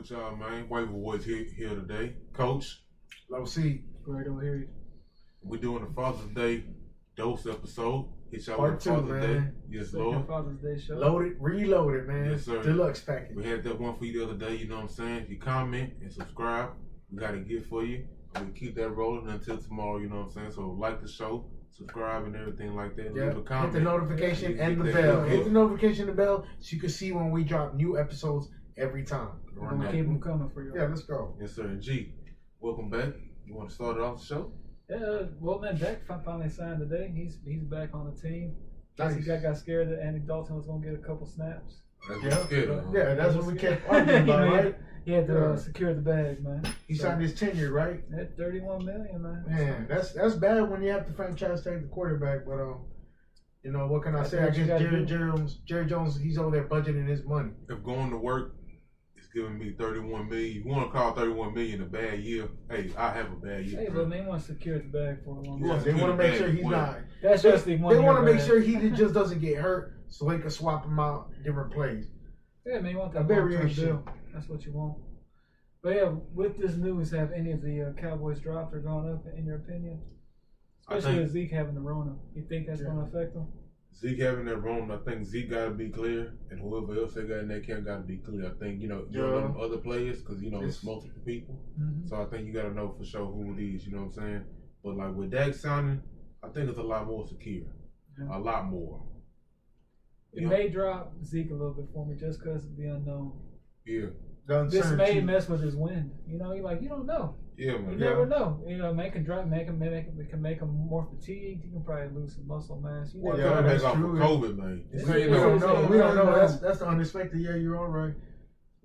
with y'all, man? Waiver Warriorz here today. Coach, Low C. Right over here. we're doing the Father's Day dose episode. Hit y'all Part with two, Father's Day. man. Yes, Second Lord. Father's Day show. Loaded, reloaded, man. Yes, sir. Deluxe package. We had that one for you the other day, you know what I'm saying? If you comment and subscribe, we got a gift for you. We keep that rolling until tomorrow, you know what I'm saying? So like the show, subscribe and everything like that. Yeah. Leave a comment. Hit the notification Yeah, and the hit that bell. bell. Hit the notification and the bell so you can see when we drop new episodes every time. We're gonna keep them coming for you. Yeah, let's go. Yes, sir. And G, welcome back. You want to start off the show? Yeah, well, man, Dak finally signed today. He's back on the team. Nice. He got scared that Andy Dalton was gonna get a couple snaps. That's Yeah. good. Huh? Yeah, that's what we kept arguing about, right? He had to Yeah. secure the bag, man. He signed his tenure, right? At $31 million, man. Man, that's bad when you have to franchise tag the quarterback, but you know, what can I That's say? I what you guess gotta Jerry Jones, he's over there budgeting his money. If going to work is giving me $31 million, you want to call $31 million a bad year? Hey, I have a bad year. Hey, but they want to secure the bag for a long Yeah, time. They want to make sure he's not. That's They, just the they want to make bag. sure he just doesn't get hurt, so they can swap him out different plays. Yeah, man, you want A that long-term variation. deal. That's what you want. But yeah, with this news, have any of the Cowboys dropped or gone up, in your opinion? Especially with Zeke having the Rona. You think that's going to affect him? Zeke having that wrong, I think Zeke got to be clear, and whoever else they got in that camp got to be clear. I think, you know them other players, because, you know, it's multiple people. Mm-hmm. So I think you got to know for sure who it is, you know what I'm saying? But, like, with Dak signing, I think it's a lot more secure. Yeah. A lot more. It may drop Zeke a little bit for me just because of the unknown. Yeah. This may mess with his wind. You know, you don't know. Yeah, man. You never know. You know, man can drop, it can make him more fatigued. You can probably lose some muscle mass. You What never could know. make off of true. COVID, man? Yeah, You We know, don't know. We don't know. That's the unexpected. Yeah, you're all right.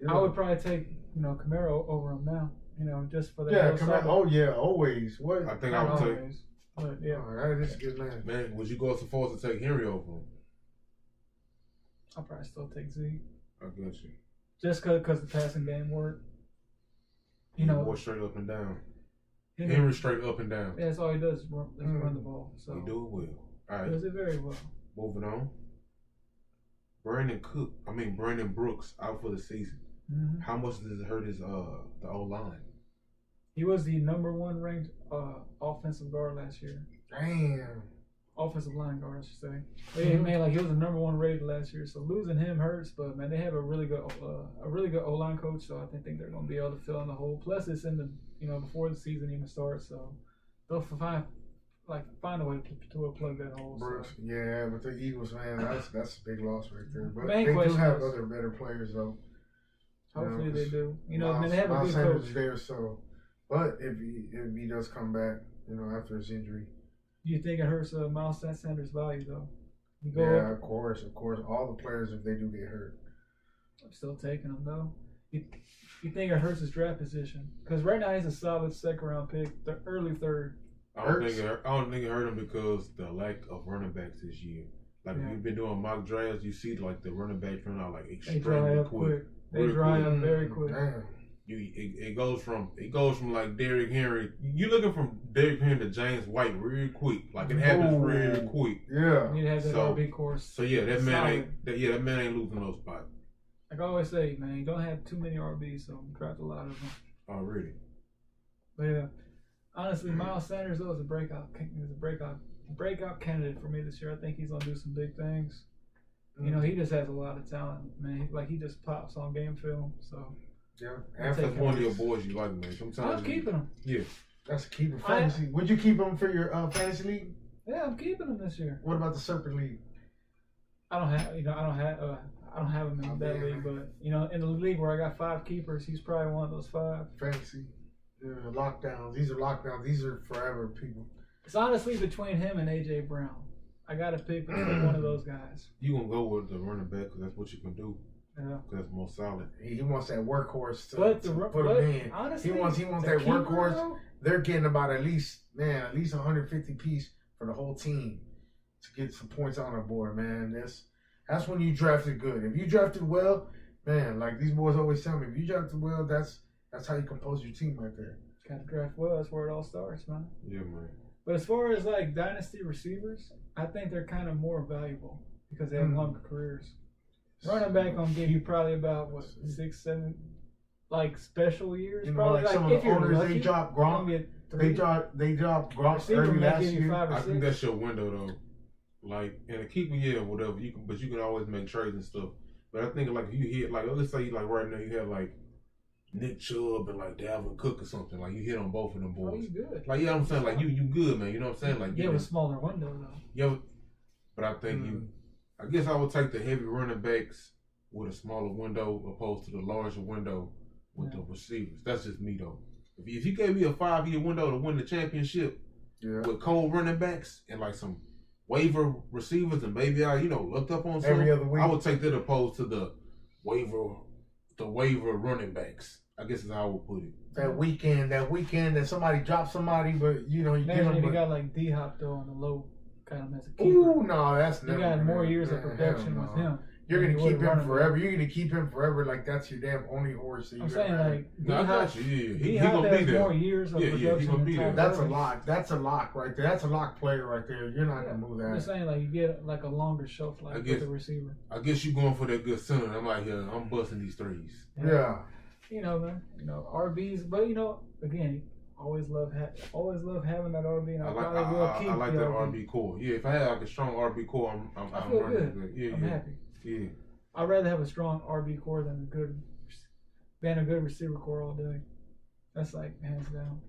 Yeah. I would probably take, Camaro over him now. You know, just for that. Yeah, little come on. something. Oh yeah, always. What? I think Not I would take, always, but yeah, All right, this is good man. man, would you go so far as to take Henry over him? I'll probably still take Zeke I got you. just because the passing game worked. You know, More straight up and down. Henry- Henry straight up and down. Yeah, that's all he does is run the ball. So He do it well. All he right. does it very well. Moving on. Brandon Brooks out for the season. Mm-hmm. How much does it hurt his the O line? He was the number one ranked offensive guard last year. Damn. Offensive line guard, I should say. But yeah, man, like he was the number one rated last year. So losing him hurts, but man, they have a really good O line coach. So I think they're going to be able to fill in the hole. Plus, it's in the before the season even starts, so they'll find a way to plug that hole. Brooks. So. Yeah, but the Eagles, man, that's a big loss right there. But Main they do question have is- other better players though. Hopefully they do. Miles, they have a Miles good Sanders coach. is there, so. But if he does come back, after his injury. Do you think it hurts Miles Sanders' value though? You go Yeah, up, of course. All the players if they do get hurt. I'm still taking him though. You think it hurts his draft position? Because right now he's a solid second round pick, the early third. I don't think it hurt him because the lack of running backs this year. Like if you've been doing mock drafts, you see like the running backs run out like They dry extremely up quick. They Real dry quick. up very quick. Damn. It goes from like Derrick Henry. You looking from Derrick Henry to James White real quick. Like it happens real quick. Yeah. You need to have that So- RB course. So yeah, that man Solid. ain't losing no spot Like I always say, man, you don't have too many RBs, so draft a lot of them. already. But yeah, honestly, Miles Sanders though is a breakout candidate for me this year. I think he's gonna do some big things. He just has a lot of talent, man. He just pops on game film. So Yeah. I'll That's take one of your boys you like, man. Sometimes I'm keeping him. Yeah. That's a keeper fantasy. Would you keep him for your fantasy league? Yeah, I'm keeping him this year. What about the Serpent League? I don't have him in that league, but in the league where I got 5 keepers, he's probably one of those 5. Fantasy. Lockdowns. These are lockdowns. These are forever people. It's honestly between him and AJ Brown. I gotta pick between one of those guys. You gonna go with the running back because that's what you can do. Yeah. Because that's more solid. He wants that workhorse to But put him in. honestly, He wants the that keeper, workhorse. though, They're getting about at least 150 piece for the whole team to get some points on the board, man. That's when you drafted good. If you drafted well, man, like these boys always tell me, if you drafted well, that's how you compose your team right there. Gotta draft well. That's where it all starts, man. Yeah, man. But as far as like dynasty receivers, I think they're kind of more valuable because they have longer careers. Running back gonna give you probably about 6, 7 like special years. You know, Probably like some of if the you're owners, lucky, they drop you Gronk. get They 3. dropped Gronk Receiver early may last give you year. 5 or I 6. think that's your window though. Like in a keeper year or whatever, but you can always make trades and stuff. But I think like if you hit like let's say like right now you have like Nick Chubb and like Dalvin Cook or something, like you hit on both of them Oh, boys. you good. Like I'm saying, like you good, man. You know what I'm saying? Like Yeah, with a smaller window though. yeah, but I think I guess I would take the heavy running backs with a smaller window opposed to the larger window with the receivers. That's just me though. If you gave me a 5-year window to win the championship with cold running backs and like some waiver receivers and maybe I looked up on some, Every other week. I would take that opposed to the waiver running backs. I guess is how I would put it. That weekend that somebody dropped somebody, but you get Imagine them. if you But, got like D-Hop though on the low kind of as a keeper. ooh, no, that's You never got more gonna- years of man, production hell with no. him. You're than gonna you keep would him running forever. back. You're gonna keep him forever. Like that's your damn only horse. That I'm you saying ever had. like No, I D-Hop, got you. Yeah, he D-Hop gonna be has there. more years of Yeah, he production gonna be than there. Ty That's a Gurley. lock. That's a lock right there. That's a lock player right there. You're not gonna move I'm just that. saying like you get like a longer shelf life with the receiver. I guess you going for that good center. I'm like, yeah, I'm busting these threes. Yeah. You know, man. RBs, but again, always love having that RB, and I probably will keep I like the that RB. RB core. Yeah, if I had like a strong RB core, I I'm feel running good. Yeah, I'm happy. Yeah. I'd rather have a strong RB core than a good receiver core all day. That's like hands down.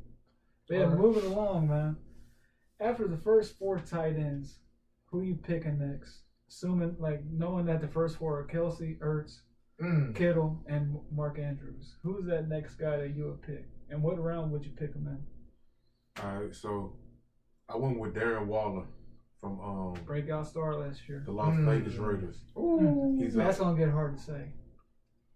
But yeah, moving along, man. After the first 4 tight ends, who you picking next? Assuming knowing that the first 4 are Kelsey, Ertz, Kittle, and Mark Andrews. Who's that next guy that you would pick? And what round would you pick him in? All right, so I went with Darren Waller from Breakout star last year. the Las Vegas Raiders. Ooh. That's gonna get hard to say.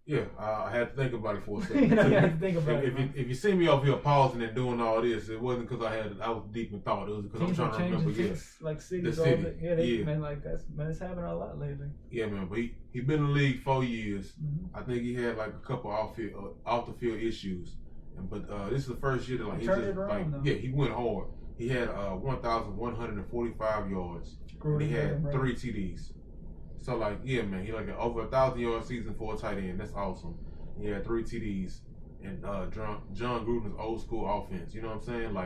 Yeah, I had to think about it for a second. You had to think about it. If you see me up here pausing and doing all this, it wasn't because I was deep in thought. It was because I'm Teams trying are to remember. changing Yeah, like cities the all city. day. Yeah, man, it's happening a lot lately. yeah, man. But he been in the league 4 years. Mm-hmm. I think he had like a couple off the field issues, but this is the first year that He turned it around, though. he went hard. He had 1,145 yards. And he had 3 TDs. So yeah, man, he like an over 1,000-yard season for a tight end. That's awesome. He had 3 TDs and John Gruden's old school offense. You know what I'm saying?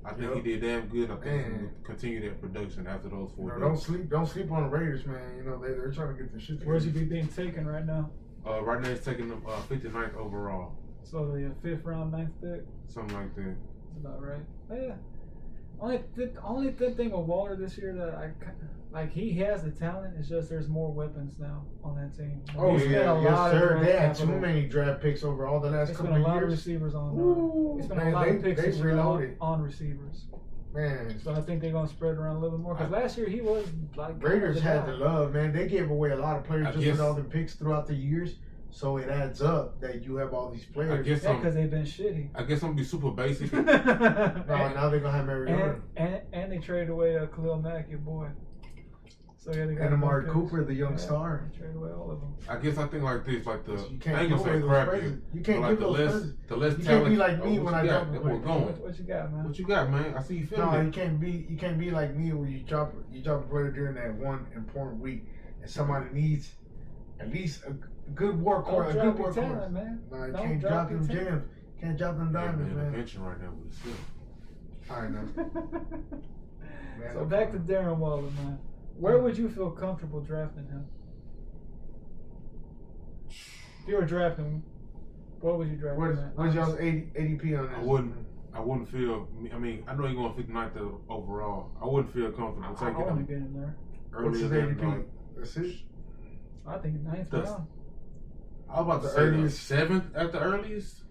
I think he did damn good. I think he will continue that production after those 4 Don't sleep on the Raiders, man. They're trying to get the shit together. Where's he being taken right now? Right now he's taking them 59th overall. So the 5th round, 9th pick. Something like that. That's about right. Yeah. Only good thing with Waller this year that he has the talent. It's just there's more weapons now on that team. Oh They spent yeah, a yes lot of sir. draft They had capital. too many draft picks over all the last They couple spent a of lot of years. receivers on. Ooh, They spent man, a lot of picks they this year reloaded. on receivers. Man, So I think they're gonna spread around a little bit more. Because last year he was Raiders had the the love, man. They gave away a lot of players I just guess- with all the picks throughout the years. So it adds up that you have all these I players. guess because they've been shitty. I'm gonna be super basic. Now they're gonna have Mariota and they traded away Khalil Mack, your boy. So yeah, they got and Amari picks. Cooper, the young star. They traded away all of them. I guess I think like this, like the You I can't ain't give gonna away say those crap presents. You but can't like give the those less presents. the less You talent. can't be like me what when you I got? drop That a boy play. going. What you got, man? What you got, man? I see you feeling No, it. you can't be like me where you drop a player during that one important week and somebody needs at least a good workhorse. A Don't good drop your workhorse. talent, man. No, you Don't can't drop drop your them talent. gems. Can't drop them Yeah, diamonds, man, I'm man. benching right now with a skill. All right, man. So back to Darren Waller, man. Where would you feel comfortable drafting him? If you were drafting, what would you draft him at? What's y'all's ADP on this? I wouldn't feel. I mean, I know you're going 59th overall. I wouldn't feel comfortable I taking want to him get in there. What's his earlier than ADP? That's it. I think 9th That's- round. I was about to The say earliest. the 7th at the earliest,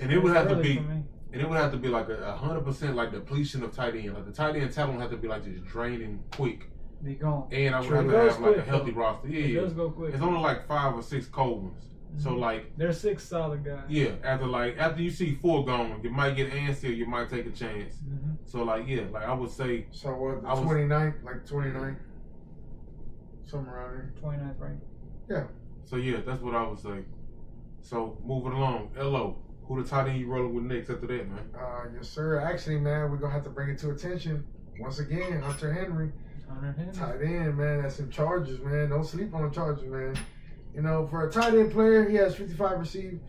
and it would have to Early be. for me. And it would have to be like 100% like depletion of tight end. Like the tight end talent would have to be like just draining quick. Be gone. And I would True. have It to goes have like a quick, healthy though. roster. It Yeah, does go quick. it's only like 5 or 6 cold ones. So like, There's 6 solid guys. yeah, after you see 4 gone, you might get Ansel, you might take a chance. Mm-hmm. So like, yeah, like I would say, So what? I was- 29th, like 29th, somewhere around there. 29th rank. Yeah. so yeah, that's what I would say. So moving along, LO, who the tight end you rolling with next after that, man? Yes, sir. Actually, man, we're gonna have to bring it to attention once again. Hunter Henry, tight end, man. That's in Chargers, man. Don't sleep on the Chargers, man. You know, for a tight end player, he has 55 received,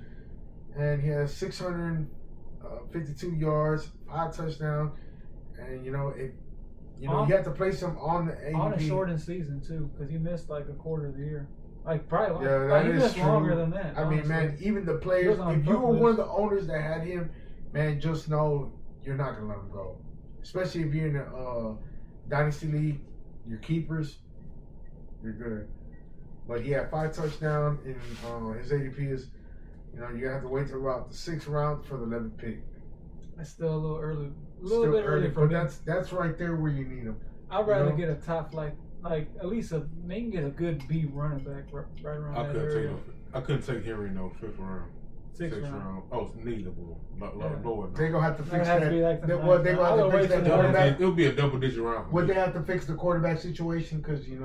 and he has 652 yards, 5 touchdowns, and you have to place him on the ADP. On a shortened season too, because he missed like a quarter of the year. Like probably, yeah, that he is missed true. longer than that. I mean, man, even the players. If you were one of the owners that had him, man, just know you're not gonna let him go. Especially if you're in the dynasty league, your keepers, you're good. But he had 5 touchdowns, and his ADP is, you're gonna have to wait till about the 6th round for the 11th pick. That's still a little early. A little bit early for me. That's right there where you need him. I'd rather get a top like at least maybe get a good B running back right around that area. I couldn't take Henry no 5th round. 6th round. Oh, it's neither will. Lower. They're gonna have to fix that. They're gonna have to fix that quarterback. It'll be a double-digit round. Would they have to fix the quarterback situation? Because they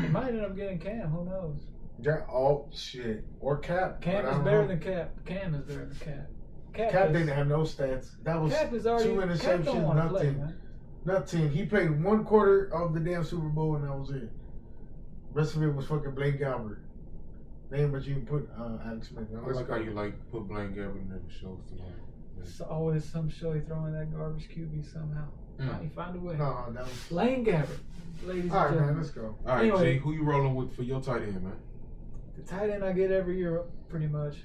might end up getting Cam. Who knows? Oh shit! Or Cap. Cam is better than Cap. Cam is better than Cap. Cap didn't have no stats. That was Cap is already, 2 interceptions, nothing. He played 1 quarter of the damn Super Bowl, and that was it. Rest of it was fucking Blake Galbert. Name, but you can put Alex Smith. I like how you put Blaine Gabbert in the shows tonight. It's always some show he throwing that garbage QB somehow. He find a way. No, that was Blaine Gabbert, ladies and all right, gentlemen. man. Let's go. All right, anyway, G, who you rolling with for your tight end, man? The tight end I get every year, pretty much.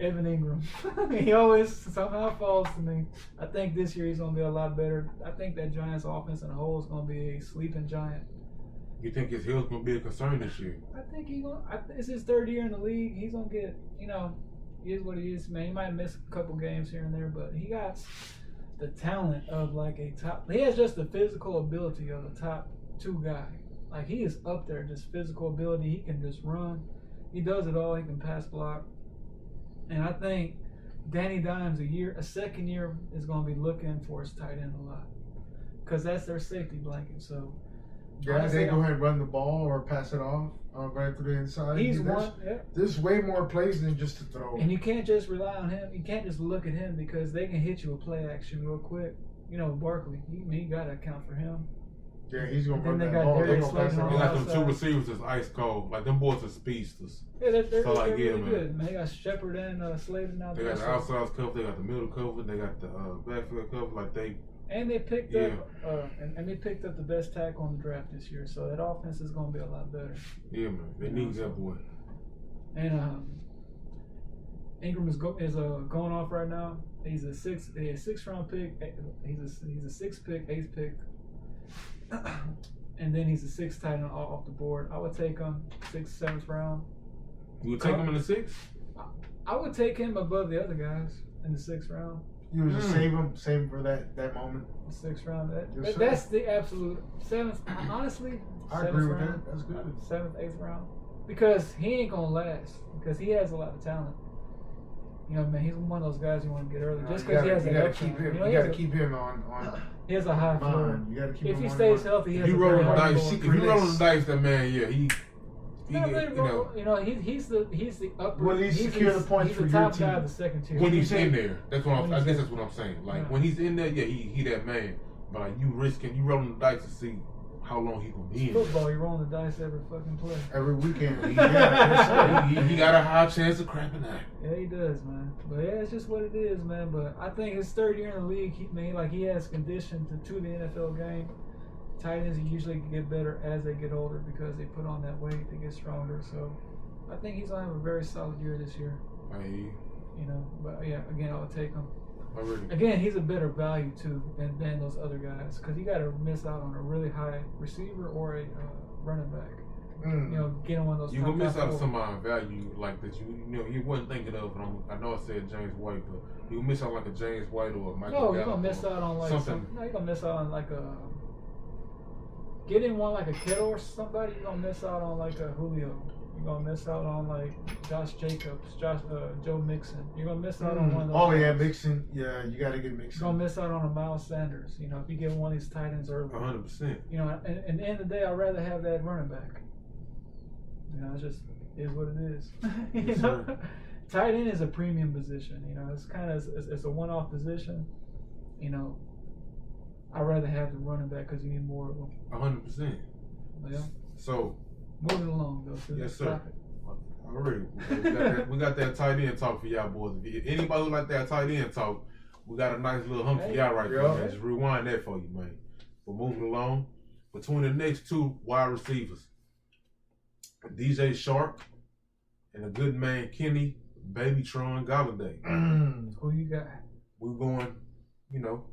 Evan Ingram. He always somehow falls to me. I think this year he's gonna be a lot better. I think that Giants offense in a whole is gonna be a sleeping giant. You think his health gonna be a concern this year? I think it's his 3rd year in the league. He's gonna get, he is what he is, man. He might miss a couple games here and there, but he got the talent of like a top. He has just the physical ability of a top 2 guy. Like he is up there, just physical ability. He can just run. He does it all. He can pass block. And I think Danny Dimes a second year is gonna be looking for his tight end a lot, because that's their safety blanket. So. Yeah, they go ahead and run the ball or pass it off right through the inside. There's way more plays than just to throw. And you can't just rely on him. You can't just look at him, because they can hit you with play action real quick. Barkley, he got to account for him. Yeah, he's going to run that ball. They got them 2 receivers that's ice cold. Like, them boys are speedsters. Yeah, they're really man. good, man. They got Shepard and Slayton now. They got the outside cover. They got the middle cover. They got the backfield cover. Like, And they picked up, and they picked up the best tackle on the draft this year. So that offense is going to be a lot better. Yeah, man. They need that boy. And Ingram is going off right now. He's a 6th round pick. He's a 6th pick, 8th pick, and then he's a 6th tight end off the board. I would take him 6th, 7th round. You would take him in the 6th? I would take him above the other guys in the 6th round. You would just save him for that moment. The 6th round. That's the absolute 7th. Honestly, I agree with that. That's good. 7th, 8th round, because he ain't gonna last, because he has a lot of talent. Man, he's one of those guys you want to get early, just because he has a gotta keep him. You gotta keep him on. He has a high floor. You gotta keep if him he on stays healthy, he has a rolling very high dice. If you rolling the dice, that man, yeah, he's the upper. Will he secure the points for your team? He's the top guy of the second tier. When he's in there, I guess that's what I'm saying. Like when he's in there, yeah, he that man. But like you rolling the dice to see how long he gonna be in. Football, you rolling the dice every fucking play. Every weekend. He got a high chance of crapping out. Yeah, he does, man. But yeah, it's just what it is, man. But I think his 3rd year in the league, he has conditioned to the NFL game. Tight ends usually get better as they get older, because they put on that weight, they get stronger. So I think he's gonna have a very solid year this year. But yeah, again, I would take him. Again, he's a better value too than those other guys, because you got to miss out on a really high receiver or a running back. Getting one of those. You gonna miss out on somebody value like that you wasn't thinking of. I know I said James White, but you miss out like a James White or a Michael. No, you're gonna miss out on like something. You're gonna miss out on like a. Getting one like a Kittle or somebody, you're gonna miss out on like a Julio. You're gonna miss out on like Josh Jacobs, Joe Mixon. You're gonna miss out on one of those. Oh yeah, Mixon. Yeah, you gotta get Mixon. You're gonna miss out on a Miles Sanders. If you get one of these tight ends early. 100%. And at the end of the day, I'd rather have that running back. It just is what it is. Tight end is a premium position. It's kind of it's a one-off position. I'd rather have the running back, because you need more of them. 100%. Yeah. So moving along though. Yes, sir. Already. We got that tight end talk for y'all boys. If anybody who like that tight end talk, we got a nice little hump for y'all right there, man. Just rewind that for you, man. But moving along, between the next two wide receivers, DJ Shark and a good man, Kenny Babytron Galladay. Who you got? We're going,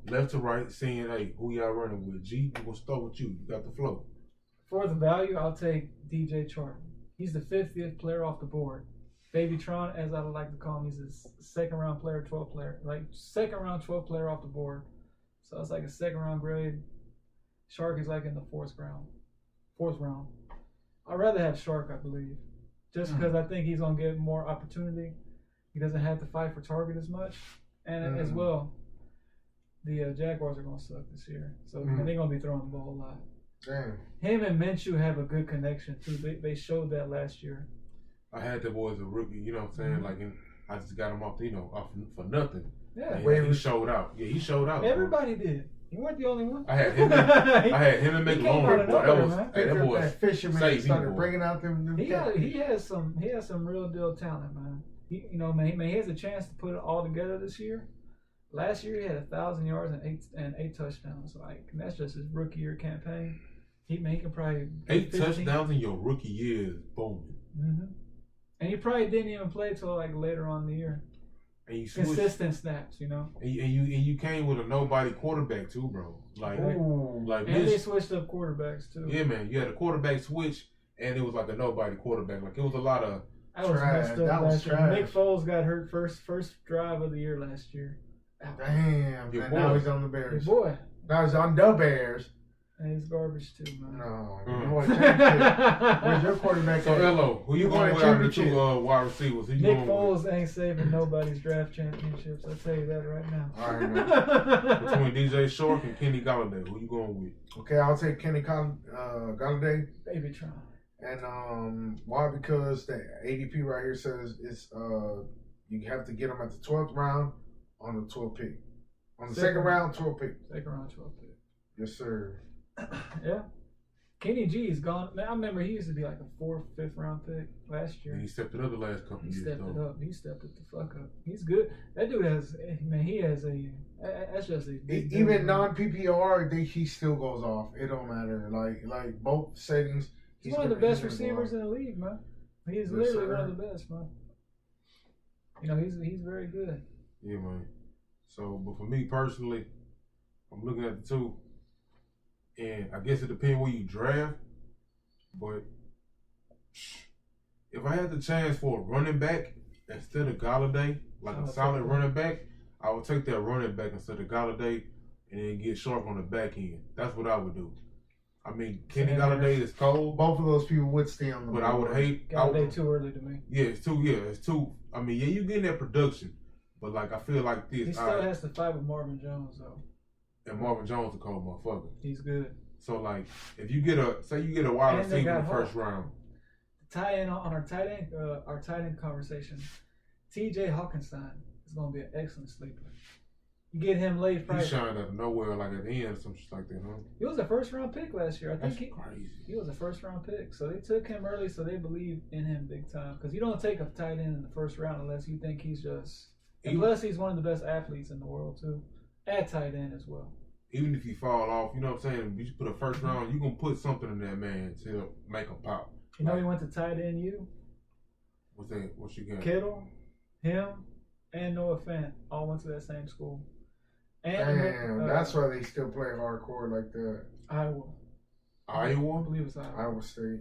left to right, saying, hey, who y'all running with? G, we're going to start with you. You got the flow. For the value, I'll take DJ Chark. He's the 50th player off the board. Babytron, as I would like to call him, he's a second round player, 12th player. Like second round, 12th player off the board. So it's like a second round grade. Shark is like in the fourth round. I'd rather have Shark, I believe. Just because I think he's going to get more opportunity. He doesn't have to fight for target as much. And as well, the Jaguars are going to suck this year. So they're going to be throwing the ball a lot. Damn. Him and Minshew have a good connection, too. They showed that last year. I had the boy as a rookie, you know what I'm saying? Like, I just got him off for nothing. Yeah. He showed out. Yeah, he showed out. Everybody did. You weren't the only one. I had him and McLaurin. That boy fisherman started bringing out them. He has some real deal talent, man. He has a chance to put it all together this year. Last year he had 1,000 yards and eight touchdowns. And that's just his rookie year campaign. He can probably 8 touchdowns in your rookie year is booming. And he probably didn't even play till like later on in the year. And you consistent snaps, And you came with a nobody quarterback too, bro. They switched up quarterbacks too. Yeah, man. You had a quarterback switch, and it was like a nobody quarterback. Like it was a lot of. That was trash. Nick Foles got hurt first drive of the year last year. Damn. And now he's on the Bears. Your boy. Now he's on the Bears. And he's garbage too, man. No, you want a championship. Where's your quarterback? So, Elo, who you going with out of the two wide receivers? Nick Foles ain't saving nobody's draft championships. I'll tell you that right now. All right, man. Between DJ Shark and Kenny Galladay, who you going with? Okay, I'll take Kenny Galladay. Babytron. And why? Because the ADP right here says it's you have to get him at the 12th round on the 12th pick. On the second round, 12th pick. Second round, 12th pick. Yes, sir. Yeah. Kenny G is gone. Man, I remember he used to be like a 4th, 5th round pick last year. And he stepped it up the last couple years. He stepped it the fuck up. He's good. That dude has that's just a big even non-PPR, he still goes off. It don't matter. Like both settings. He's one of the best receivers in the league, man. He's literally one of the best, man. He's very good. Yeah, man. So, but for me personally, I'm looking at the two. And I guess it depends where you draft, but if I had the chance for a running back instead of Galladay, like a solid running back, I would take that running back instead of Galladay and then get Sharp on the back end. That's what I would do. I mean, Kenny Galladay is cold. Both of those people would stay on the board. But I would hate Galladay too early to me. Yeah, it's too. I mean, yeah, you getting that production, but like I feel like this. He still has to fight with Marvin Jones though. And Marvin Jones a cold motherfucker. He's good. So like, if you get a wide receiver in the first round. Tie in on our tight end conversation. T.J. Hawkinson is going to be an excellent sleeper. You get him late Friday. He shined out of nowhere, like at the end or something like that, huh? He was a first round pick last year. That's crazy. He was a first round pick, so they took him early, so they believe in him big time. Because you don't take a tight end in the first round unless you think he's just. And plus, he's one of the best athletes in the world too, at tight end as well. Even if you fall off, you know what I'm saying? If you put a first round, you're going to put something in that man to make him pop. You know he went to tight end U? What's that? What's your game? Kittle, him, and Noah Fant all went to that same school. And damn, that's why they still play hardcore like that. Iowa? I believe it's Iowa. Iowa State.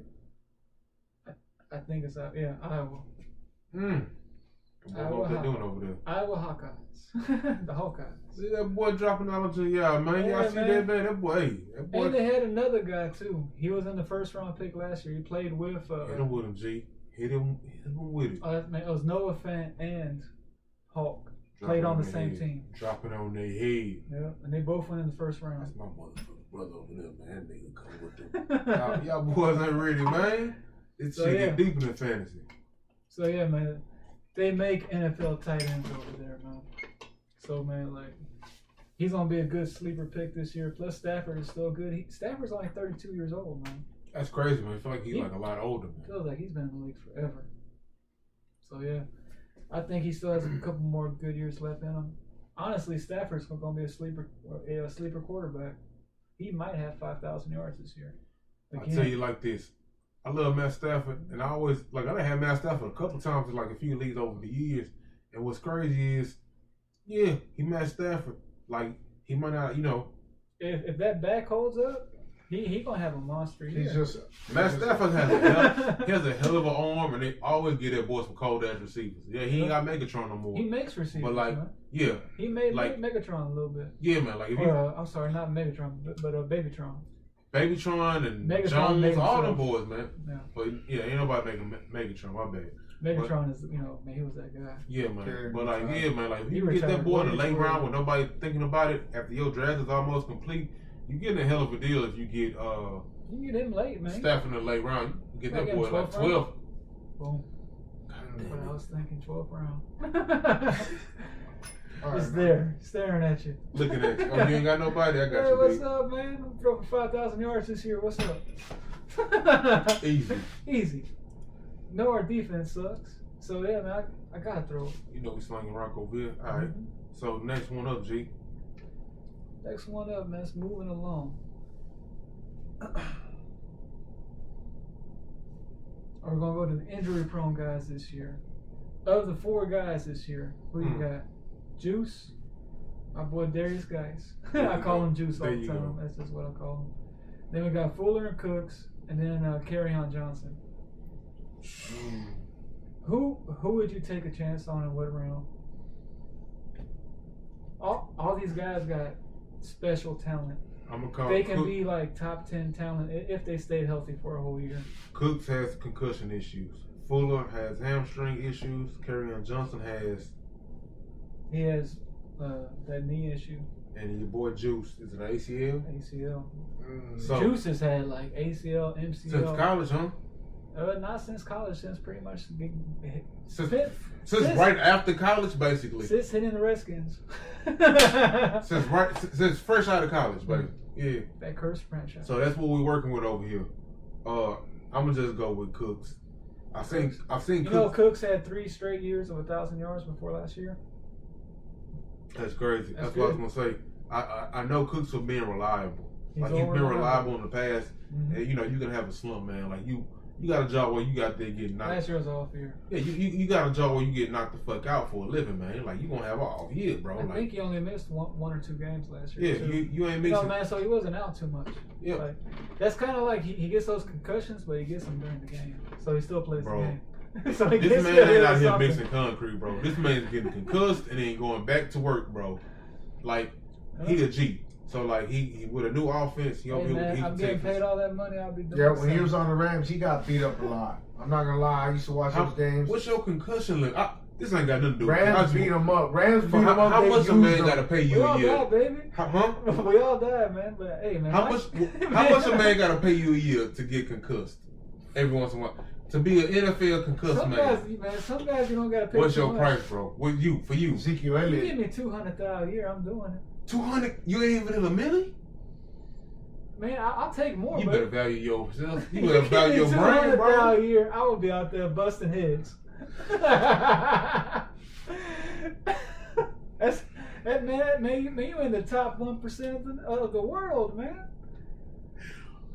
I think it's Iowa. What they doing over there? Iowa Hawkeyes. The Hawkeyes. See that boy dropping out to y'all, man. Y'all see that, man? That boy. And they had another guy, too. He was in the first round pick last year. He played with... hit him with him, G. Hit him with it. It was Noah Fant and Hawk. Played on the same team. Dropping on their head. Yeah, and they both went in the first round. That's my motherfucking brother over there, man. That nigga come with them. y'all boys ain't ready, man. This shit get deeper than fantasy. So, yeah, man. They make NFL tight ends over there, man. So, man, like, he's going to be a good sleeper pick this year. Plus, Stafford is still good. Stafford's only 32 years old, man. That's crazy, man. I feel like he's like a lot older, man. Feels like he's been in the league forever. So yeah, I think he still has a couple more good years left in him. Honestly, Stafford's going to be a sleeper quarterback. He might have 5,000 yards this year. I'll tell you like this. I love Matt Stafford, and I done had Matt Stafford a couple times in like a few leagues over the years. And what's crazy is, yeah, he Matt Stafford. Like, he might not, If that back holds up, he gonna have a monster year. Matt Stafford has a hell of an arm, and they always get that boy some cold ass receivers. Yeah, he ain't got Megatron no more. He makes receivers, but like, man. Yeah, he made Megatron a little bit. Yeah, man. Like, if I'm sorry, not Megatron, but Babytron. Babytron and Megatron, Jones, all them boys, man. Yeah. But yeah, ain't nobody making Megatron. My bad. Megatron is, man, he was that guy. Yeah, man. But like, man, like if you get that boy in the late round with nobody thinking about it after your draft is almost complete, you getting a hell of a deal if you get you get him late, man. Staff in the late round. You get that boy like 12. Boom. But I was thinking 12th round. Just there, staring at you. Looking at you. Oh, you ain't got nobody? I got you. What's up, man? I'm throwing 5,000 yards this year. What's up? Easy. No, our defense sucks. So, yeah, man, I got to throw it. You know we slinging Rockville. All right. So, next one up, G. Next one up, man. It's moving along. We're going to go to the injury-prone guys this year. Of the 4 guys this year, who you got? Juice, my boy Darius Guice. I call him Juice all the time. That's just what I call him. Then we got Fuller and Cooks, and then Kerryon Johnson. Who would you take a chance on in what round? All these guys got special talent. They can be like top 10 talent if they stay healthy for a whole year. Cooks has concussion issues. Fuller has hamstring issues. Kerryon Johnson has. He has that knee issue. And your boy Juice, is it ACL? ACL. So, Juice has had like ACL, MCL. Since college, huh? Not since college, since pretty much since right after college, basically. Since hitting the Redskins. since fresh out of college, basically. Yeah. That cursed franchise. So that's what we're working with over here. I'm gonna just go with Cooks. I've seen Cooks had 3 straight years of 1,000 yards before last year. That's crazy. That's what I was gonna say. I know Cooks for being reliable. He's been reliable in the past. And you can have a slump, man. Like you got a job where you got there getting knocked. Last year was off year. Yeah, you got a job where you get knocked the fuck out for a living, man. Like you gonna have an off year, bro. I think he only missed one or 2 games last year. Yeah, you ain't missing. No, man. So he wasn't out too much. Yeah, like, that's kind of like he gets those concussions, but he gets them during the game, so he still plays the game. So this man ain't out here mixing concrete, bro. This man's getting concussed and then going back to work, bro. Like he a G. So like he with a new offense, I'm getting paid all that money. I'll be doing. Yeah, when he was on the Rams, he got beat up a lot. I'm not gonna lie. I used to watch those games. What's your concussion limit? This ain't got nothing to do with Rams beat him up. How much a man got to pay you a year? We all died, baby. Huh? We all died, man. But hey, man. How much a man got to pay you a year to get concussed? Every once in a while. To be an NFL concussed man. Some guys you don't got to pay. What's your price, bro? For you? Ezekiel Elliott. You give me $200,000 a year, I'm doing it. 200? You ain't even in a million? Man, I'll take more. You better value yourself. You better value your brain, bro. $200,000 a year, I will be out there busting heads. That man, you in the top 1% of the world, man.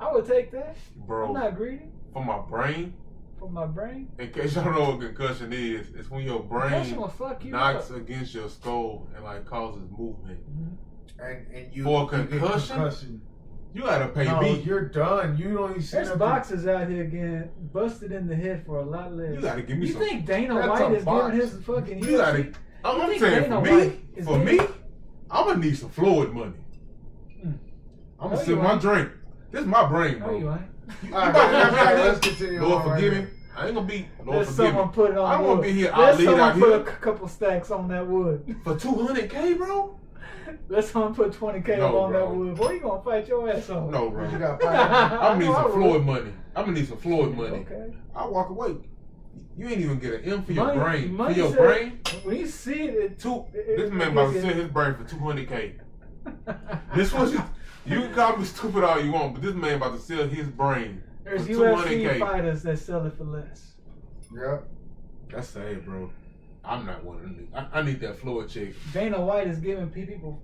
I would take that, bro. I'm not greedy. For my brain. In case y'all know what concussion is, it's when your brain knocks up against your skull and like causes movement. And you for concussion, you gotta pay me. You're done. You don't even see. There's boxers out here getting busted in the head for a lot less. You gotta give me some. You think Dana White is giving his fucking? You gotta. I'm saying for me, I'm gonna need some Floyd money. I'm gonna sip my drink. This is my brain, bro. No, you ain't. Let's continue. Lord forgive me. I ain't gonna be. Lord forgive me. Someone put it on. I'm gonna be here. Let someone put a couple stacks on that wood for $200K, bro. Let someone put $20K on that wood. Boy, you gonna fight your ass off. No, bro. I'm gonna need some Floyd money. I'm gonna need some Floyd money. Okay. I'll walk away. You ain't even get an M for your brain. For your brain. When you see it, this man about to sell his brain for $200K. This was you can call me stupid all you want, but this man about to sell his brain There's for UFC $200K. fighters that sell it for less. Yep. That's sad, bro. I'm not one of them. I need that Floyd check. Dana White is giving people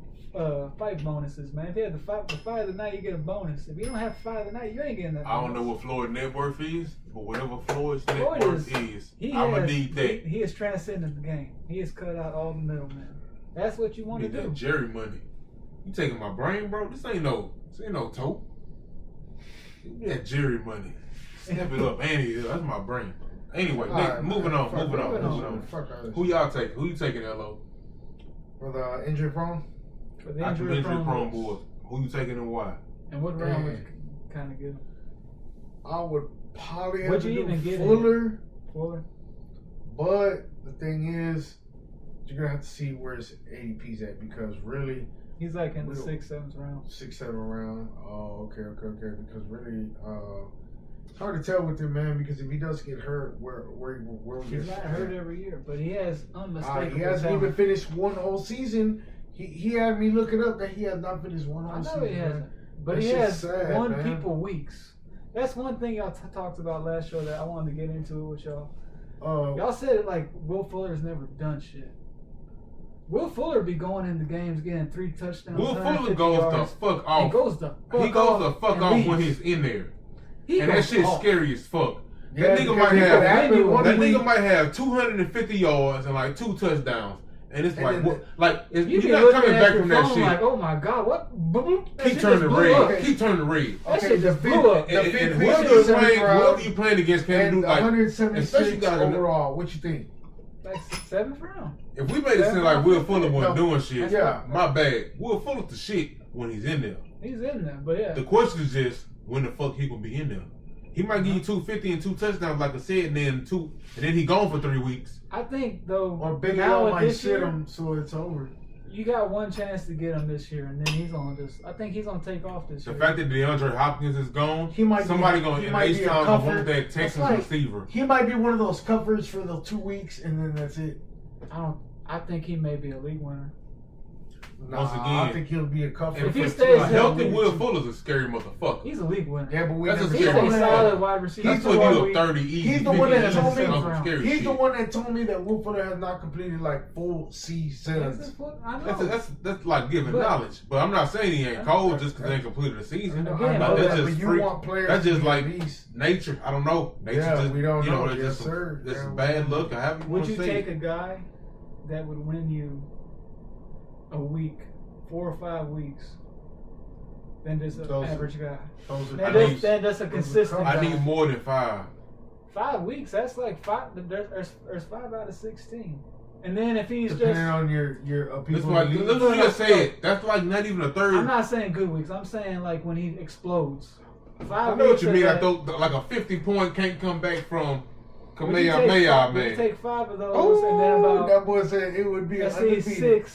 fight bonuses, man. If you have the fight of the night, you get a bonus. If you don't have fight of the night, you ain't getting that bonus. I don't know what Floyd's net worth is, but whatever Floyd's net worth is, I'm going to need that. He has transcended the game. He has cut out all the middlemen. That's what you want to do. That Jerry money. You taking my brain, bro? This ain't no toe. That Jerry money. Step it up. That's my brain. Anyway, moving on. Who y'all taking? Who you taking, LO? For the injury prone? For the injury prone boys. Who you taking and why? And what round would you kind of give? I would probably have Would to you even do get Fuller. Fuller? But the thing is, you're going to have to see where his ADP's at because really... He's like in the 6th, 7th round. 6th, 7th round. Oh, okay. Because really... it's hard to tell with him, man, because if he does get hurt, where he's not hurt every year, but he has unmistakable he hasn't talent. even finished one whole season. He had me looking up that he has not finished one whole season. I know he hasn't, but he has won people weeks. That's one thing y'all talked about last show that I wanted to get into it with y'all. Y'all said it like Will Fuller's never done shit. Will Fuller be going into games getting 3 touchdowns. Will Fuller goes the fuck off. He goes the fuck off when he's in there. And that shit's scary as fuck. Yeah, that nigga might have 250 yards and like 2 touchdowns. And it's like, you're not coming back from that shit. Like, oh my God, what? Keep turning red. Keep turning red. That shit just blew up. And whoever you playing against can do like 176 overall. What you think? Like 7th round. If we made it seem like Will Fuller wasn't doing shit, my bad. Will Fuller's the shit when he's in there. He's in there, but yeah. The question is just when the fuck he gonna be in there. He might give you 250 and 2 touchdowns, like I said, and then he gone for 3 weeks. I think though, or Big Al might sit him, so it's over. You got one chance to get him this year, and then he's on this. I think he's gonna take off this year. The fact that DeAndre Hopkins is gone, somebody gonna in H-Town want that Texans receiver. He might be one of those covers for the 2 weeks, and then that's it. I think he may be a league winner. Once again, I think he'll be a cover. If he stays healthy, Will Fuller's a scary motherfucker. He's a league winner. Yeah, but he's a solid wide receiver. He's putting you 30 easy. He's the one that told me. He's the one that told me that Will Fuller has not completed like full seasons. That's like giving knowledge. But I'm not saying he ain't cold just because he ain't completed a season. Again, that's just freak. That's just like nature. I don't know. Nature just, we don't know. That's just bad luck. Would you take a guy that would win you a week, 4 or 5 weeks, than just an average guy? That's a consistent guy. I need more than 5. 5 weeks, that's like 5. There's 5 out of 16. And then if he's depending just on your people. Let's just say it. That's like not even a third. I'm not saying good weeks. I'm saying like when he explodes. 5 I know what you mean. I thought like a 50-point can't come back from Kamehameha, man. You take 5 of those, and then about that boy said it would be undefeated.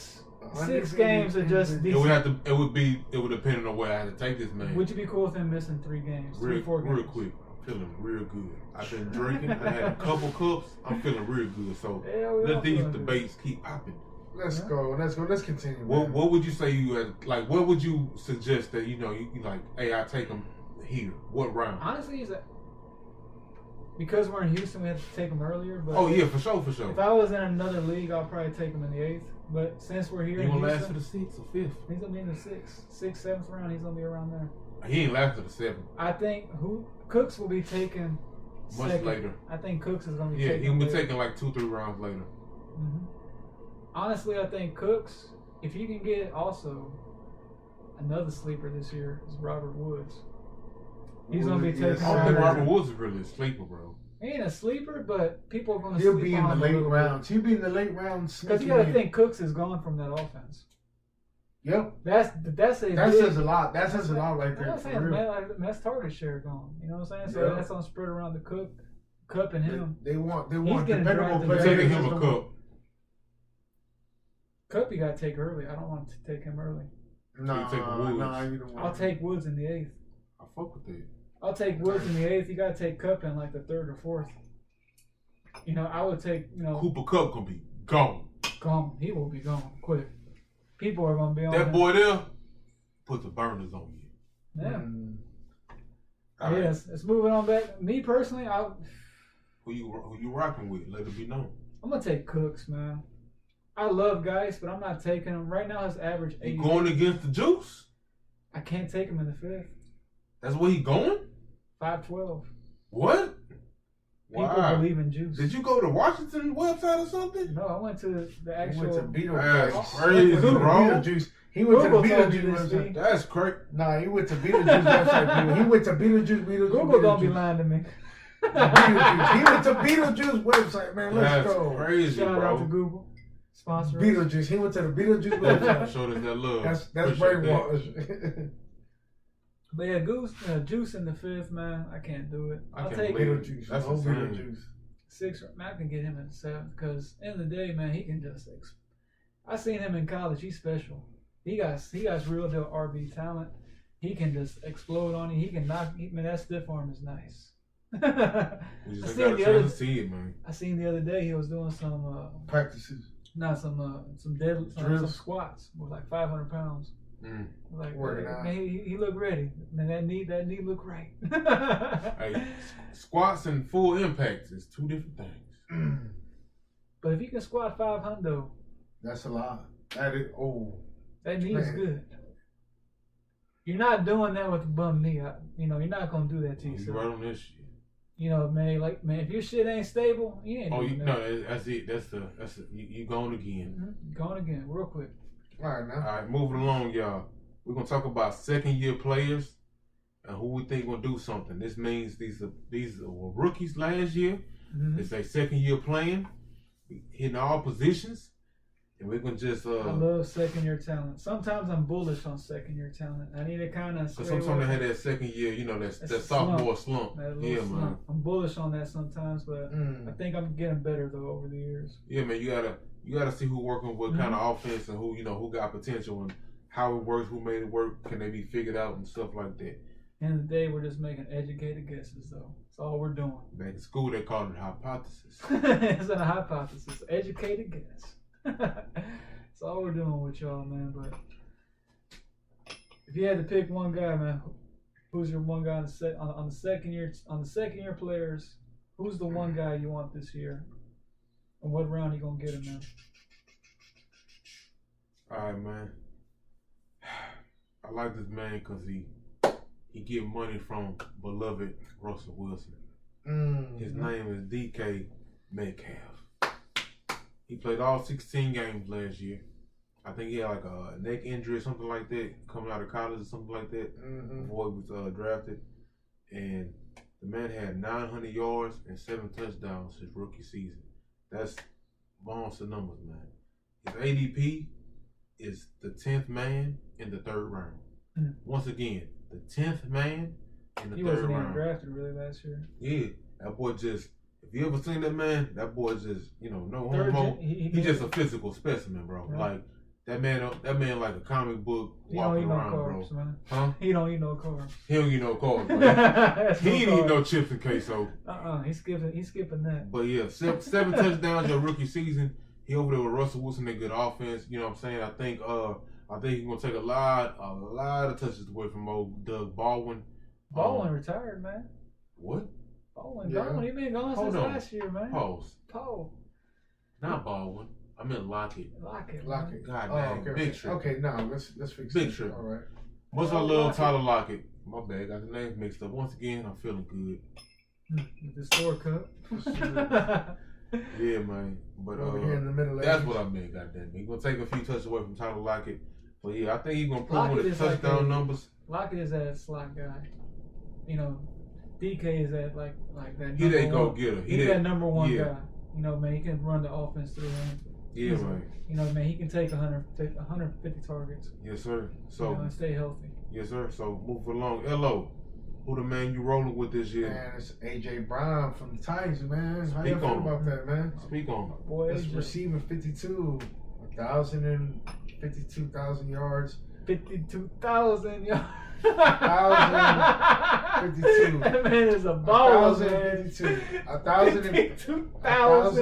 6 games are just decent. It would depend on where I had to take this man. Would you be cool with him missing 3 games, 4 games? Real quick. I'm feeling real good. I've been drinking. I had a couple cups. I'm feeling real good. So let these debates keep popping. Let's go. Let's continue. What would you say you had? Like, what would you suggest that you like? Hey, I take him here. What round? Honestly, because we're in Houston, we have to take him earlier. But for sure. If I was in another league, I'll probably take him in the 8th. But since we're here, he gonna last to the 6th or 5th. He's gonna be in the 6th, 7th round. He's gonna be around there. He ain't last to the 7th. I think Cooks will be taken much later. I think Cooks is gonna be taken. He'll be taken like 2-3 rounds later. Mm-hmm. Honestly, I think Cooks, if you can get also another sleeper this year, is Robert Woods. He's gonna be taken. I don't think Robert Woods is really a sleeper, bro. He ain't a sleeper, but people are going to sleep on him. He'll be in the late rounds. He'll be in the late rounds. Because you got to think Cooks is gone from that offense. That says a lot. That says a lot right there. That's target share gone. You know what I'm saying? So that's going to spread around the Cup and him. They want dependable players. Taking him a Cup. Cup you got to take early. I don't want to take him early. No, you don't I'll take Woods in the 8th. I fuck with that. I'll take Woods in the 8th. You got to take Cup in like the 3rd or 4th. I would take, Cooper Kupp gonna be gone. Gone. He will be gone quick. People are gonna be on that boy there. Put the burners on you. Yeah. Yes. Let's move it on back. Me personally, Who you rocking with? Let it be known. I'm gonna take Cooks, man. I love Geis, but I'm not taking him right now. His average 80. You going against the Juice? I can't take him in the 5th. That's where he going? 5-12. What? People believe in Juice. Did you go to Washington website or something? No, I went to the actual. He went to That's crazy, bro. He went to the Google told me Beetlejuice this, website. That's crazy. Nah, he went to Beetlejuice website. He went to Beetlejuice. Google don't be lying to me. Beetlejuice. He went to Beetlejuice website, man. Let's That's go. crazy, Shout bro. out to Google. Sponsor us. Beetlejuice. He went to the Beetlejuice website. Showed us that love. That's Appreciate brainwash. But yeah, Juice in the 5th, man. I can't do it. I I'll can't take believe Beetlejuice. That's No insane. Beetlejuice. 6. Man, I can get him in the 7th because in the day, man, he can just. I seen him in college. He's special. He got real deal RB talent. He can just explode on you. He can knock. Man, that stiff arm is nice. We just ain't got a chance to see it, man. I seen the other day he was doing some Practices. some squats with like 500 pounds. Like man, he looked ready. Man, that knee looked right. Hey, squats and full impacts is 2 different things. But if you can squat 500, that's a lot. That knee is good. You're not doing that with a bum knee. You're not gonna do that to yourself. You right on this shit. Man, if your shit ain't stable, you ain't. That's it. That's you going again. Mm-hmm. Going again, real quick. All right, now. All right, moving along, y'all. We're gonna talk about 2nd-year players and who we think will do something. This means these were rookies last year. Mm-hmm. It's their 2nd year playing, hitting all positions, and we're gonna just. I love 2nd-year talent. Sometimes I'm bullish on 2nd-year talent. I need to kind of. Because sometimes they had that 2nd year, that sophomore slump. Yeah, slump. man. I'm bullish on that sometimes, but I think I'm getting better though over the years. Yeah, man. You gotta see who working with kind of offense and who got potential and how it works, who made it work, can they be figured out and stuff like that. End of the day, we're just making educated guesses though. That's all we're doing. Back in school, they called it hypothesis. It's a hypothesis, educated guess. That's all we're doing with y'all, man. But if you had to pick one guy, man, who's your one guy on the 2nd year players? Who's the one guy you want this year? And what round you gonna get him in? All right, man. I like this man because he get money from beloved Russell Wilson. His name is DK Metcalf. He played all 16 games last year. I think he had like a neck injury or something like that, coming out of college or something like that, before he was drafted. And the man had 900 yards and 7 touchdowns his rookie season. That's monster numbers, man. His ADP is the 10th man in the 3rd round. Once again, the 10th man in the 3rd round. He wasn't even drafted really last year. Yeah, that boy just. If you ever seen that man, that boy just, no homo. He's just a physical specimen, bro. Yeah. Like that man like a comic book walking around, carbs, bro. Man. Huh? He don't eat no carbs. He don't eat no carbs, bro. He ain't eat no chips and queso. He's skipping that. But yeah, 7 touchdowns your rookie season. He over there with Russell Wilson, that good offense. You know what I'm saying? I think he's gonna take a lot of touches away from old Doug Baldwin. Baldwin retired, man. What? Baldwin gone. He been gone since last year, man. Pause. Not Baldwin. I meant Lockett. Lockett. God damn. Big Trip. Okay, now let's fix Big it. Trip. All right. Much I love Tyler Lockett. My bad, got the names mixed up. Once again, I'm feeling good. With the store cup. Yeah, man. But over here in the middle. That's what I meant. Goddamn, he's gonna take a few touches away from Tyler Lockett. But yeah, I think he's gonna improve with his touchdown numbers. Lockett is that slot guy. DK is that like that. He that go getter. He's that number one guy. Man, he can run the offense through him. Yeah, man. Man, he can take 150 targets. Yes, sir. So and stay healthy. Yes, sir. So move along. LO, who the man you rolling with this year? Man, it's AJ Brown from the Titans, man. How you feel about that, man? Speak on. Boy, it's receiving 52,000 yards. 52,000 yards. 1,052. That man is a baller, man. 1,052 yards,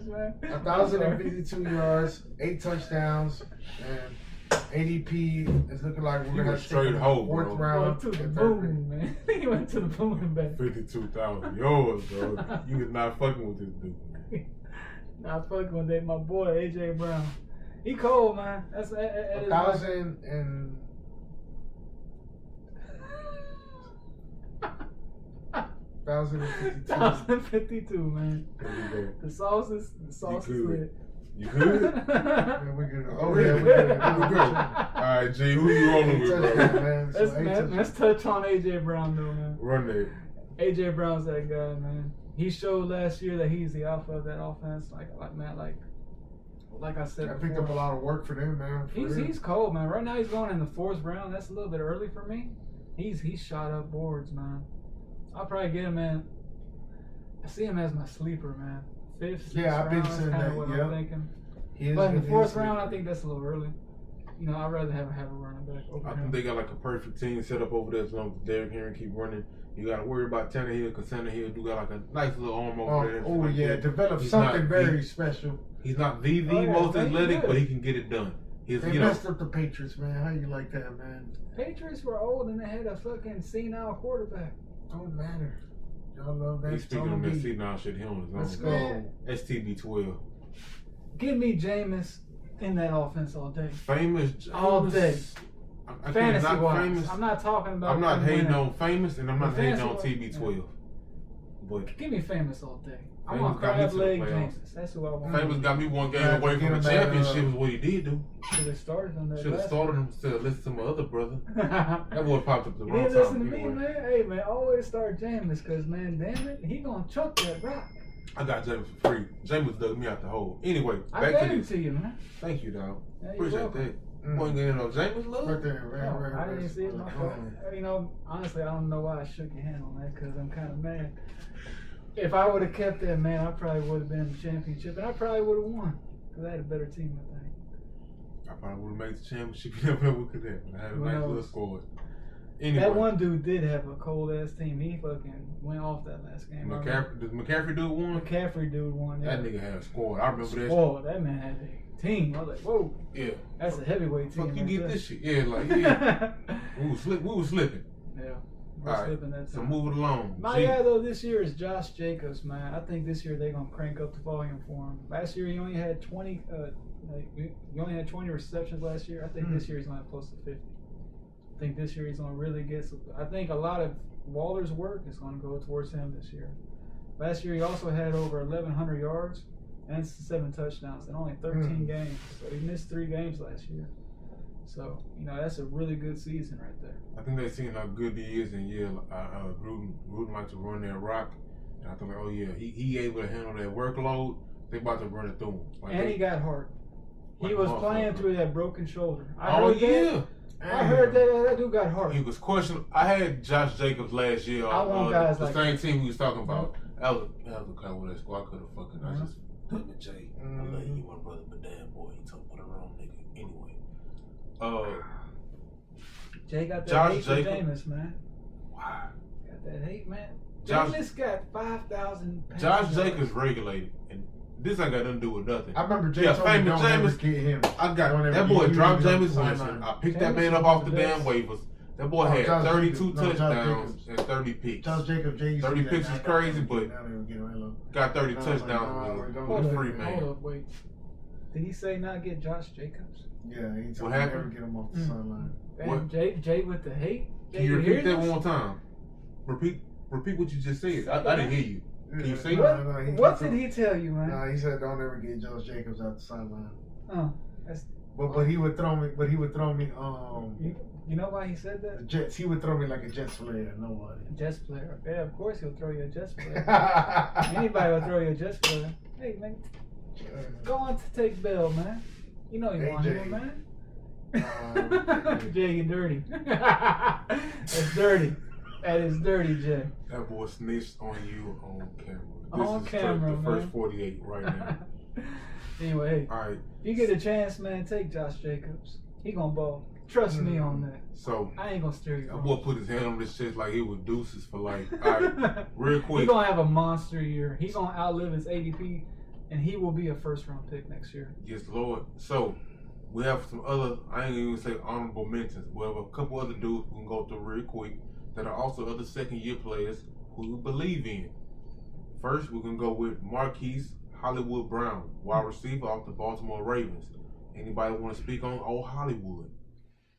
man. 1,052 yards, 8 touchdowns, and ADP is looking like we're gonna have to straight take him hole, fourth bro. round. To the and third pick. moon, man. He went to the moon and back. 52,000 yards, bro. You was not fucking with this dude. Not fucking with that, my boy AJ Brown. He cold, man. That's 1,000 and 1,052. 1,052, man. There you go. The sauce is lit. You good? Yeah, we good. Oh Yeah, yeah, we we good. good. All right, G, who you rolling with, Touchdown, bro? man. So Let's touch on AJ Brown though, man. Run that. AJ Brown's that guy, man. He showed last year that he's the alpha of that offense. Like I said, I picked up a lot of work for them, man. He's cold, man. Right now he's going in the 4th round. That's a little bit early for me. He's shot up boards, man. I'll probably get him, man. I see him as my sleeper, man. 5th, 6th Yeah, I've been round is saying kind of that, what yep. I'm thinking. But in the 4th round, I think that's a little early. You know, I'd rather have a running back over I him. think they got like a perfect team set up over there as long as Derrick Henry keep running. You got to worry about Tannehill because Tannehill do got like a nice little arm over there. Oh Like yeah, that. develop He's something not- very special. He's not the yeah, most man, he's athletic, good. but he can get it done. He's, They you know, messed up the Patriots, man. How you like that, man? Patriots were old and they had a fucking senile quarterback. Don't matter. Y'all love that. he's speaking on that senile shit. He on his own. Let's go. Man. STB12. Give me Jameis in that offense all day. Famous. All day. I can't Fantasy knock wise. famous. I'm not talking about I'm not him hating winning. on famous, and I'm not hating on Fantasy-wise, TB12. But Give me Famous all day. I Famous want got me crab to the leg playoffs. Jameis. That's who I want. famous got me one game Glad away to from get the him at, championship. Is what he did do. Should have started on that. Should have last started him to listen to my other brother. one. That boy popped up the You wrong didn't listen to time. me, Anyway, man. Hey, man, always start Jameis, because, man, damn it, he gonna chuck that rock. I got James for free. James dug me out the hole. Anyway, I back gave to it this. to you, man. Thank you, dog. Yeah, you're Appreciate welcome. that. Boy, ain't getting no James love. Right there, Oh, right. I didn't see it. My fault. You know, honestly, I don't know why I shook your hand on that, because I'm kind of mad. If I would have kept that, man, I probably would have been in the championship, and I probably would have won, because I had a better team, I think. I probably would have made the championship. You never know what could happen. I had a Who nice knows? little squad. Anyway, That one dude did have a cold ass team. He fucking went off that last game. Does McCaffrey do one? McCaffrey dude won. Yeah. That nigga had a squad. I remember that. Whoa, that man had a team. I was like, whoa, Yeah. that's a heavyweight team. Fuck you right get there. this shit. Yeah, like yeah. we was slipping. Yeah, we're All right, slipping that So time. move it along. My guy though this year is Josh Jacobs, man. I think this year they're gonna crank up the volume for him. Last year he only had 20. He only had 20 receptions last year. I think this year he's gonna have close to 50. I think this year he's gonna really get some. I think a lot of Waller's work is gonna go towards him this year. Last year he also had over 1,100 yards and 7 touchdowns in only 13 games. So he missed 3 games last year. So, you know, that's a really good season right there. I think they seen how good he is, and yeah, Gruden likes to run that rock. And I thought, like, oh yeah, he able to handle that workload. They about to run it through him. Like And they- he got hurt. He like was motherfucker. playing through that broken shoulder. I Oh heard that. yeah, I heard that dude got hurt. he was questionable. I had Josh Jacobs last year. I want guys the like same that. team we was talking about. That was a kind of that squad. I could have fucking. I Uh-huh. just damn it, Jay. I love you, my brother, but damn boy, he took for the wrong nigga. Anyway, Jay got that Josh hate for Jacobs. Jameis, man. wow. Got that hate, man. Josh- Jameis got 5,000 Josh passing Jacobs yards. regulated, and this ain't got nothing to do with nothing. I remember Jay Yeah, told me famous don't ever Jameis. get him. I got Don't ever that get boy him. dropped He was Jameis on the Winston. sideline. I picked Jameis that man was up off the the damn best. waivers. That boy Oh, had Josh 32 Jacobs. No, Josh touchdowns Jacobs. and 30 picks. Josh Jacobs, Jay used to 30 do that. picks is crazy, but got got 30 No, I was like, touchdowns nah, with don't a Hold free up, man. hold up, wait. Did he say not get Josh Jacobs? Yeah, he What told me happened? never get him off the sideline. Damn, What? Jay with the hate? Can Jay, you hear repeat that this? one more time? Repeat what you just said. I didn't hear you. Can you say What, that? what did he tell you, man? Nah, he said don't ever get Josh Jacobs out the sideline. Oh, that's, But he would throw me. you know why he said The that? Jets. He would throw me like a Jets player. Nobody. Jets player. Yeah, of course he'll throw you a Jets player. Anybody will throw you a Jets player. Hey, man, go on to take Bell, man. You know you Hey, want Jay. him, man. Jay. Jay, you dirty. That's dirty. That is dirty, Jay. That boy snitched on you on camera. On This is camera, the first man. 48 right now. Anyway, All right. if you get a chance, man, take Josh Jacobs. He gonna ball. Trust me on that. So I ain't gonna steer you that wrong. boy put his hand on this shit like it was deuces for life. All right, real He quick. gonna have a monster year. He gonna outlive his ADP, and he will be a first round pick next year. Yes, Lord. So We have some other, I ain't even say honorable mentions. We have a couple other dudes we can go through real quick that are also other second-year players who we believe in. First, we can go with Marquise Hollywood Brown, wide receiver off the Baltimore Ravens. Anybody want to speak on old Hollywood?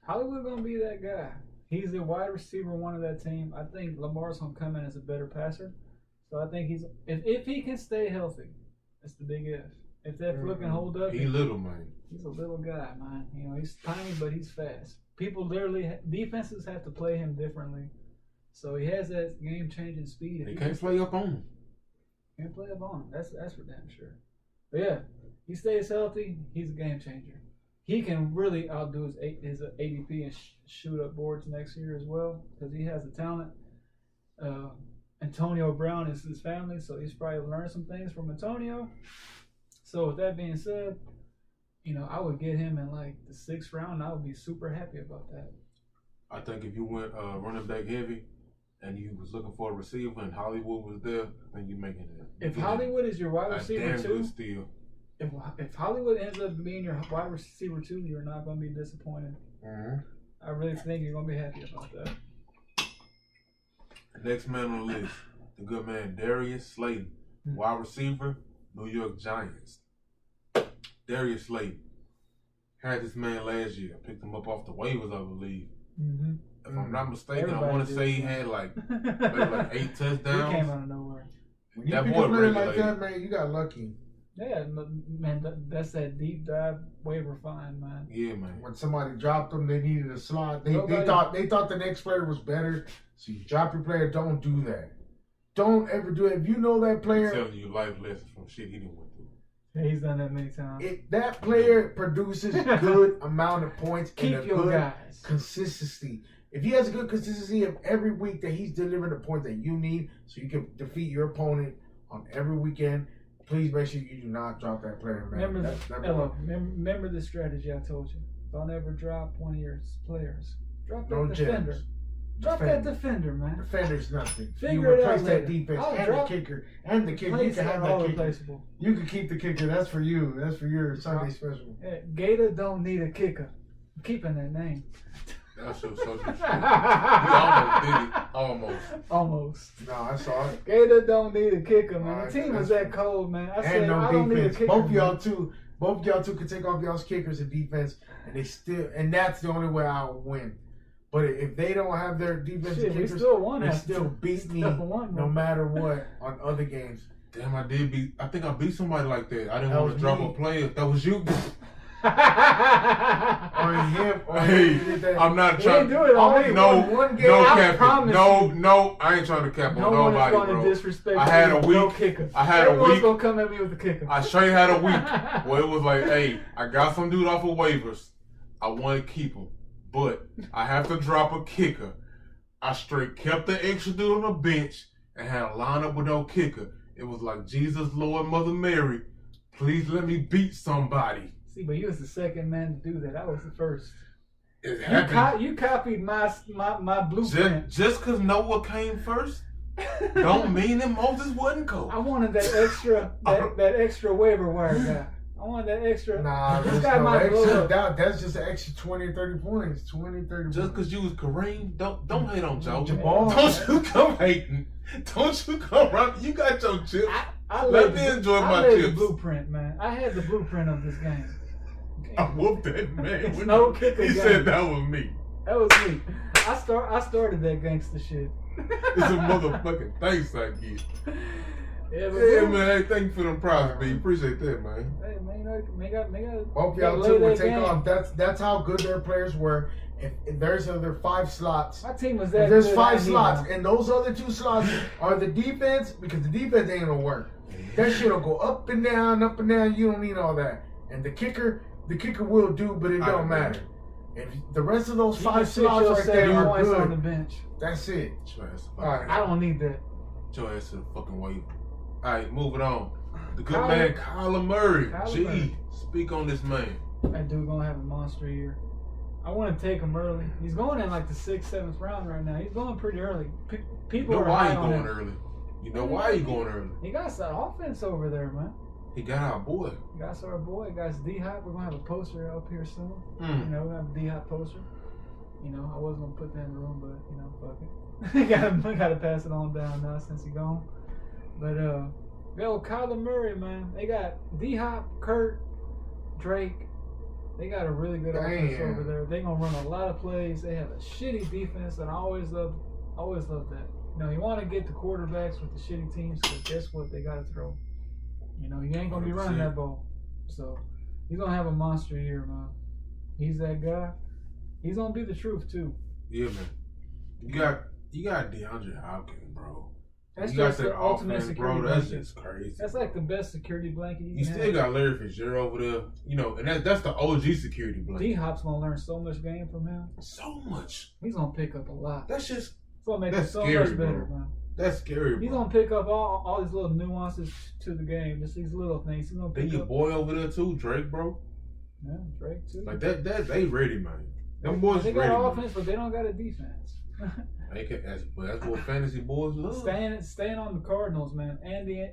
Hollywood gonna be that guy. He's the wide receiver one of that team. I think Lamar's gonna come in as a better passer. So I think he's if he can stay healthy, that's the big if. If that flu can hold up, He little, man. He's a little guy, man. You know, he's tiny, but he's fast. People literally, defenses have to play him differently. So he has that game-changing speed. They can't play up on him. Can't play up on him. That's for damn sure. But yeah, he stays healthy. He's a game changer. He can really outdo his ADP and shoot up boards next year as well because he has the talent. Antonio Brown is his family, so he's probably learned some things from Antonio. So with that being said, you know, I would get him in like the 6th round. I would be super happy about that. I think if you went running back heavy and you was looking for a receiver and Hollywood was there, I think you're making it. If Hollywood is your wide receiver too, steal. If Hollywood ends up being your wide receiver too, you're not going to be disappointed. Mm-hmm. I really think you're going to be happy about that. Next man on the list, the good man Darius Slayton, wide receiver, New York Giants. Darius Slayton had this man last year. Picked him up off the waivers, I believe. Mm-hmm. If I'm not mistaken, I want to say he had like 8 touchdowns. He came out of nowhere. When you pick a player like that, man, you got lucky. Yeah, man, that's that deep dive waiver find, man. Yeah, man. When somebody dropped them, they needed a slot. They thought the next player was better. So you drop your player. Don't do that. Don't ever do it. If you know that player, I'm telling you life lessons from shit he didn't went through. Yeah, he's done that many times. If that player produces good amount of points keep and a your good guys. Consistency. If he has a good consistency of every week that he's delivering the points that you need, so you can defeat your opponent on every weekend. Please make sure you do not drop that player, man. Remember the strategy I told you. Don't ever drop one of your players. Drop that defender. Gems. Drop that defender, man. Defender's nothing. Figure it out replace that defense and the kicker. And the kicker. You can have that kicker. You can keep the kicker. That's for you. That's for your Sunday special. Hey, Gator don't need a kicker. I'm keeping that name. That's your social shit. You almost did it. Almost. No, I saw it. Gator don't need a kicker, man. The team was that cold, man. I said no I defense. don't need a kicker. Both y'all two can take off y'all's kickers and defense, and that's the only way I'll win. But if they don't have their defensive kickers, they still beat me no matter what on other games. Damn, I think I beat somebody like that. I didn't want to drop a player. That was you. Or him. Hey, I'm not trying. Do it on me. One game. No capping. No, I ain't trying to cap on nobody, bro. Disrespect I had a week. No kicker. I had a week. Everyone's gonna come at me with the kicker. I straight had a week where it was like, hey, I got some dude off of waivers. I want to keep him, but I have to drop a kicker. I straight kept the extra dude on the bench and had a lineup with no kicker. It was like, Jesus, Lord, Mother Mary, please let me beat somebody. See, but you was the second man to do that. I was the first. It happened. You copied my blueprint. Just because Noah came first, don't mean that Moses wasn't cold. I wanted that extra that extra waiver wire guy. I wanted that extra. Nah, that's just an extra 20 or 30 points. 20, 30 points. Just because you was Kareem, don't hate on Joe. Jabbar. Don't you come hating. Don't you come running. You got your chips. Let me enjoy my chips. chips. The blueprint, man. I had the blueprint of this game. I whooped that man. It's no kicker. He said that was me. That was me. I started that gangster shit. It's a motherfucking thanks I get. Yeah, man. Hey, thank you for them prizes, man. Appreciate that, man. Hey, man, hope y'all two would take off. That's how good their players were. If there's other 5 slots, my team was that. If there's 5 slots, and those other 2 slots are the defense, because the defense ain't gonna work. That shit'll go up and down. You don't need all that. And the kicker will do, but it don't matter. If the rest of those 5 slots right there are good, on the bench. That's it. Right. I don't need that. Get your ass to the fucking waiver. All right, moving on. The good man, Kyler Murray. Speak on this man. That dude gonna have a monster year. I want to take him early. He's going in like the 6th, 7th round right now. He's going pretty early. People you know are why high he's on going him. early. You know why he's going early. He got some offense over there, man. He got our boy. Got our boy. Got D-Hop. We're gonna have a poster up here soon. Mm. You know, we're gonna have a D-Hop poster. You know, I wasn't gonna put that in the room, but you know, fuck it. gotta pass it on down now since he's gone. But yo, Kyler Murray, man, they got D-Hop, Kurt, Drake. They got a really good offense over there. They gonna run a lot of plays. They have a shitty defense, and I always love that. You know, you want to get the quarterbacks with the shitty teams, because guess what? They got to throw. You know, you ain't going to be running that ball. So, he's going to have a monster year, man. He's that guy. He's going to be the truth, too. Yeah, man. You got DeAndre Hopkins, bro. That's you got just the ultimate security bro. That's blanket. just crazy. That's like the best security blanket you can still have. got Larry Fitzgerald over there. You know, and that's the OG security blanket. D-Hop's going to learn so much game from him. So much. He's going to pick up a lot. That's just... It's going to make him so scary, much better, bro. man. That's scary, bro. He's going to pick up all these little nuances to the game. Just these little things. He's going to pick then your boy over there, too, Drake, bro. Yeah, Drake, too. Like, they ready, man. Them boys they ready, got man. offense, but they don't got a defense. That's what fantasy boys love. Staying on the Cardinals, man. Andy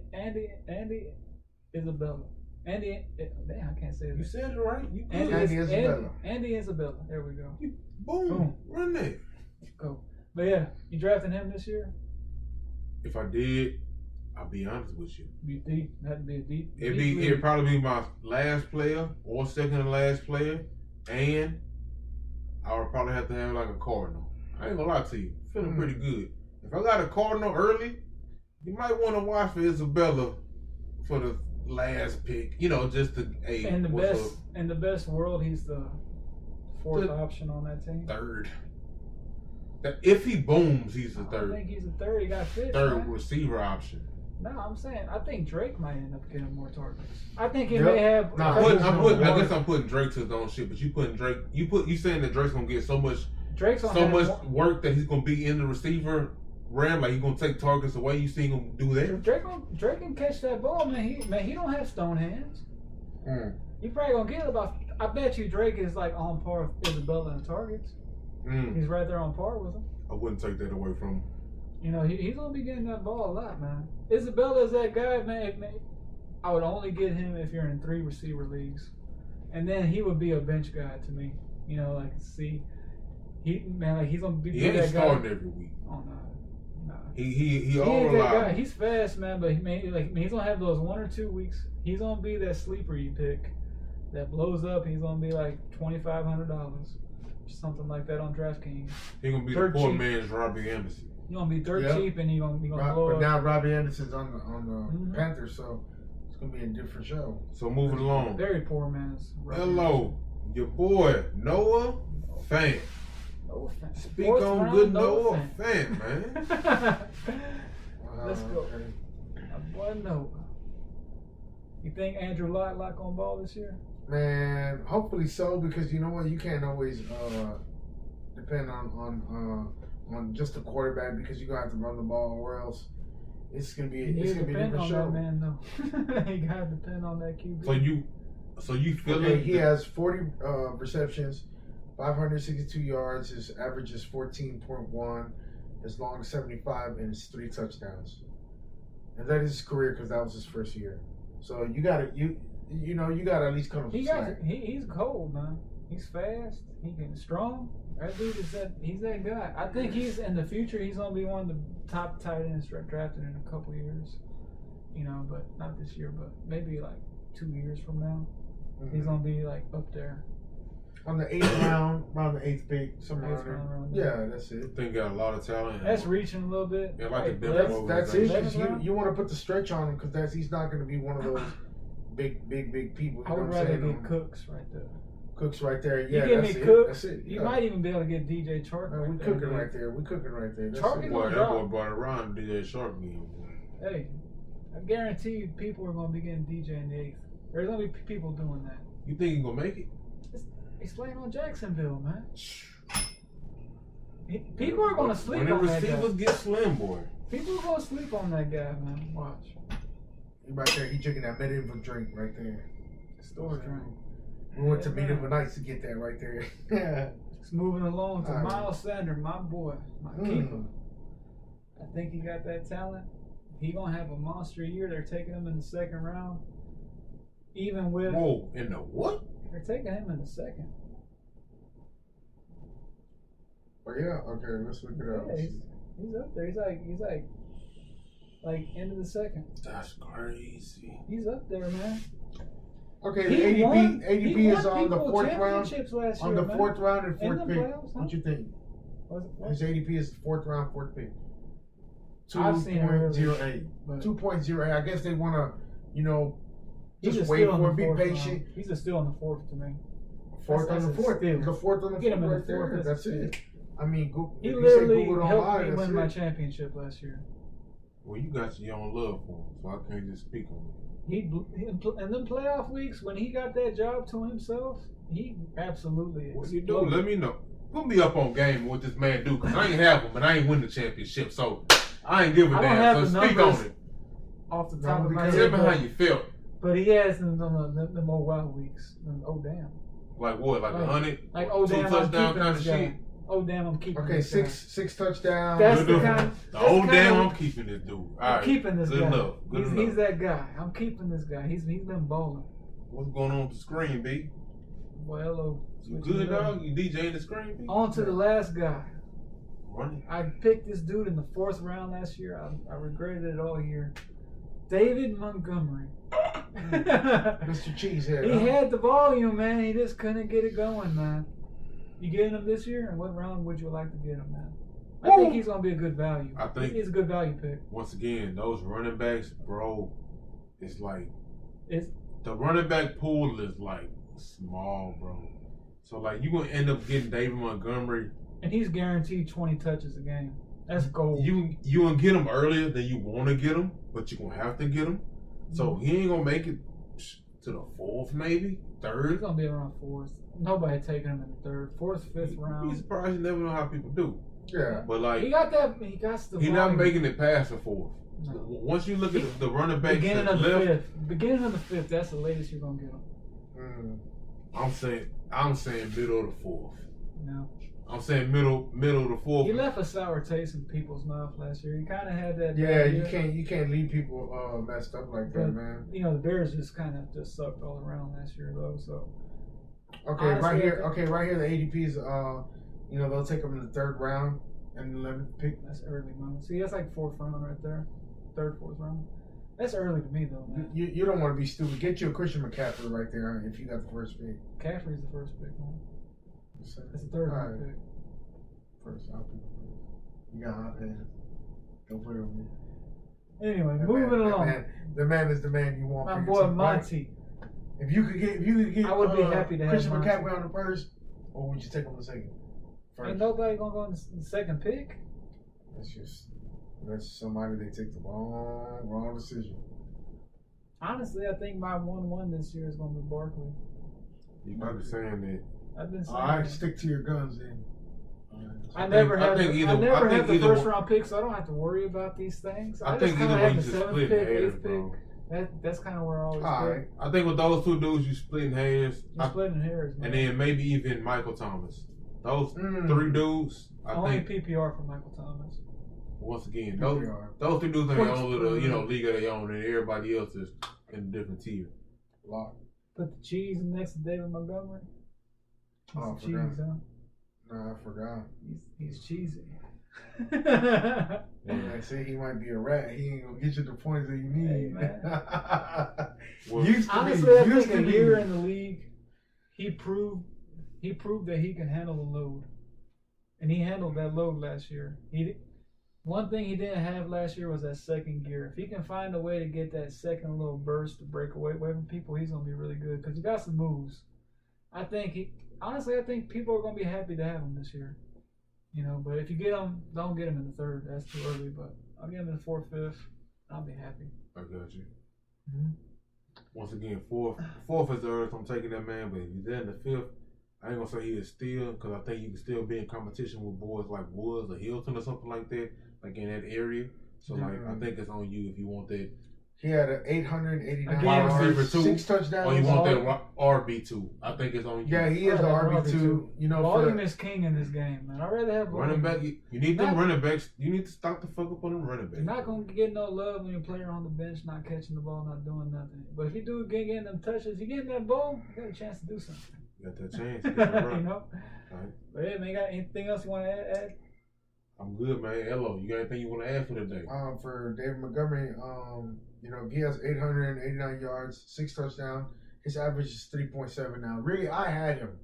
Isabella. Damn, I can't say it. You said it right. You Andy Isabella. Andy Isabella. There we go. Boom. Run that. Go. But yeah, you drafting him this year? If I did, I'll be honest with you. Be deep. That'd be a deep. It'd probably be my last player or second to last player, and I would probably have to have like a Cardinal. I ain't gonna lie to you. Feeling pretty good. If I got a Cardinal early, you might want to watch for Isabella for the last pick. You know, just to in the best world, he's the fourth option on that team. Third. If he booms, he's the third. I think he's the third. He got fifth. Third receiver option. No, I'm saying I think Drake might end up getting more targets. I think he may have. I guess I'm putting Drake to his own shit, but you putting Drake. You saying that Drake's gonna get so much work that he's gonna be in the receiver realm, like he's gonna take targets away. You see him do that? Drake can catch that ball, man. He don't have stone hands. He probably gonna get about. I bet you Drake is like on par with Isabella in targets. He's right there on par with him. I wouldn't take that away from him. You know, he's gonna be getting that ball a lot, man. Isabella is that guy, man. I would only get him if you're in 3 receiver leagues, and then he would be a bench guy to me. You know, like he's gonna be he ain't that starting guy. every week. Oh no. He all ain't that alive. guy. He's fast, man, but he's gonna have those 1 or 2 weeks. He's gonna be that sleeper you pick that blows up. He's gonna be like $2,500. Something like that on DraftKings. He's gonna be the poor man's Robbie Anderson. He's gonna be dirt cheap, and he's gonna blow up. But now Robbie Anderson's on the Panthers, so it's gonna be a different show. So moving along. Very poor man's. Hello, your boy Noah Fant. Noah Fant. Speak on good Noah Fant, man. Let's go. Okay. My boy Noah. You think Andrew Luck on ball this year? Man, hopefully so, because you know what, you can't always depend on just the quarterback, because you're gonna have to run the ball, or else it's gonna be a different show. That man, though. You gotta depend on that QB. So you feel he has 40 receptions, 562 yards. His average is 14.1. His long is 75, and it's 3 touchdowns. And that is his career, because that was his first year. So you gotta at least come. He's cold, man. He's fast. He can strong. That dude he's that guy. I think he's in the future. He's gonna be one of the top tight ends drafted in a couple years. You know, but not this year. But maybe like 2 years from now, he's gonna be like up there. On the 8th round, around the 8th pick, somewhere around there. Yeah, that's it. I think he got a lot of talent. That's reaching a little bit. Yeah, like that's it. Because you want to put the stretch on him, because he's not going to be one of those big people. I would rather get Cooks right there. Cooks right there. Yeah, you give me Cooks. That's it. You might even be able to get DJ Chark. We cooking right there. That boy brought around DJ Chark again. Hey, I guarantee you, people are going to be getting DJ in the 8th. There's going to be people doing that. You think he's going to make it? He's playing on Jacksonville, man. People are going to sleep on that guy. When the receivers get slim, boy. People are going to sleep on that guy, man. Watch. He right there. He drinking that medieval drink right there. Store drink. We went to medieval nights to get that right there. Yeah. It's moving along to Miles Sanders, my boy, my keeper. I think he got that talent. He going to have a monster year. They're taking him in the 2nd round. Even with in the what? They're taking him in the second. But yeah, okay, let's look it up. Yeah, he's up there. He's like end of the second. That's crazy. He's up there, man. Okay, the ADP is on the fourth round. Last on year, the fourth round and fourth pick. Playoffs, huh? What you think? His ADP is the fourth round, fourth pick. I've seen it 2.08. 2.08. I guess they want to, you know, he's just wait for it, be patient. patient. He's still on the fourth to me. Fourth on the fourth. The fourth on the Get him fourth in right the fourth. there. That's it. I mean, he if literally you say helped online, me win my it. championship last year. Well, you got your own love for him, so I can't just speak on it. In them playoff weeks when he got that job to himself, he absolutely. What you do? Let me know. Put me up on game what this man do, cause I ain't have him and I ain't win the championship, so I ain't give a damn. So speak on it. Off the top of my head. Tell me how you felt. But he has them more wild weeks. Oh damn. Like what? Like 100? Like oh damn, 2 touchdown kind of shit. Oh damn, I'm keeping. Okay, this six touchdowns. That's the kind. Oh damn, I'm keeping this dude. All right, keeping this good guy. Enough. Good enough. He's that guy. I'm keeping this guy. He's been balling. What's going on with the screen, B? Well, hello. You good, dog? You DJing the screen, B? On to the last guy. Running. I picked this dude in the fourth round last year. I regretted it all year. David Montgomery. Mr. Cheesehead. He had the volume, man. He just couldn't get it going, man. You getting him this year? And what round would you like to get him, man? I think he's gonna be a good value. I think he's a good value pick. Once again, those running backs, bro, it's like it's the running back pool is like small, bro. So like you gonna end up getting David Montgomery, and he's guaranteed 20 touches a game. That's gold. You gonna get him earlier than you want to get him, but you gonna have to get him. So he ain't gonna make it to the fourth, maybe third. He's gonna be around fourth. Nobody taking him in the third, fourth, fifth round. He's surprised. You never know how people do. Yeah, but like he got the. He's not making it past the fourth. No. Once you look at the running back, beginning of the fifth. That's the latest you're gonna get him. I'm saying middle of the fourth. No. I'm saying middle of the fourth. He left a sour taste in people's mouth last year. He kind of had that. Yeah, you can't leave people messed up like that, man. You know the Bears just sucked all around last year though. So. Okay, honestly, right here. The ADP is they'll take him in the third round and 11th pick. That's early, man. See, that's like fourth round right there, third, fourth round. That's early to me though, man. You don't want to be stupid. Get you a Christian McCaffrey right there if you got the first pick. McCaffrey's the first pick, man. That's the third round pick. First, I'll pick the first. You got hot man. Don't put it on me. Anyway, moving along. The man is the man you want. My boy Monty. If you could get, I would be happy to have Christian McCaffrey on the first, or would you take him the second? First. Ain't nobody gonna go in the second pick. That's somebody they take the wrong decision. Honestly, I think my 1-1 this year is gonna be Barkley. You might be saying that. I've been saying. All right, stick to your guns then. I never have the first round pick, so I don't have to worry about these things. I think either way you just split hairs, pick. bro. That's kind of where I always right. I think with those two dudes, you splitting hairs. You're splitting hairs, man. And then maybe even Michael Thomas. Those three dudes, I think PPR for Michael Thomas. Once again, those three dudes are their own little league of their own, and everybody else is in a different tier. Lock. Put the cheese next to David Montgomery. Oh, cheese, huh? No, I forgot. He's cheesy. I say he might be a rat. He ain't gonna get you the points that you need. Hey, man. Honestly, I think a year in the league, he proved that he can handle the load, and he handled that load last year. One thing he didn't have last year was that second gear. If he can find a way to get that second little burst to break away from people, he's gonna be really good because he got some moves. I think people are gonna be happy to have him this year. But if you get him, don't get him in the third. That's too early. But I'll get him in the fourth, fifth. I'll be happy. I got you. Mm-hmm. Once again, fourth is the earth. I'm taking that man. But if he's there in the fifth, I ain't gonna say he is still, because I think you can still be in competition with boys like Woods or Hilton or something like that, like in that area. So I think it's on you if you want that He had an 889 wide receiver yards, too. 6 touchdowns. Or you want that RB2? I think it's on you. Yeah, he is the RB2. You know, volume is king in this game, man. I'd rather have running back. You need them running backs. You need to stock the fuck up on them running backs. You're not gonna get no love when your player on the bench not catching the ball, not doing nothing. But if you do getting them touches, you getting that ball, you got a chance to do something. You got that chance. Right. You know. Right. But yeah, man, you got anything else you want to add? I'm good, man. Hello, you got anything you want to add for today? For David Montgomery, you know, he has 889 yards, 6 touchdowns. His average is 3.7 now. Really, I had him.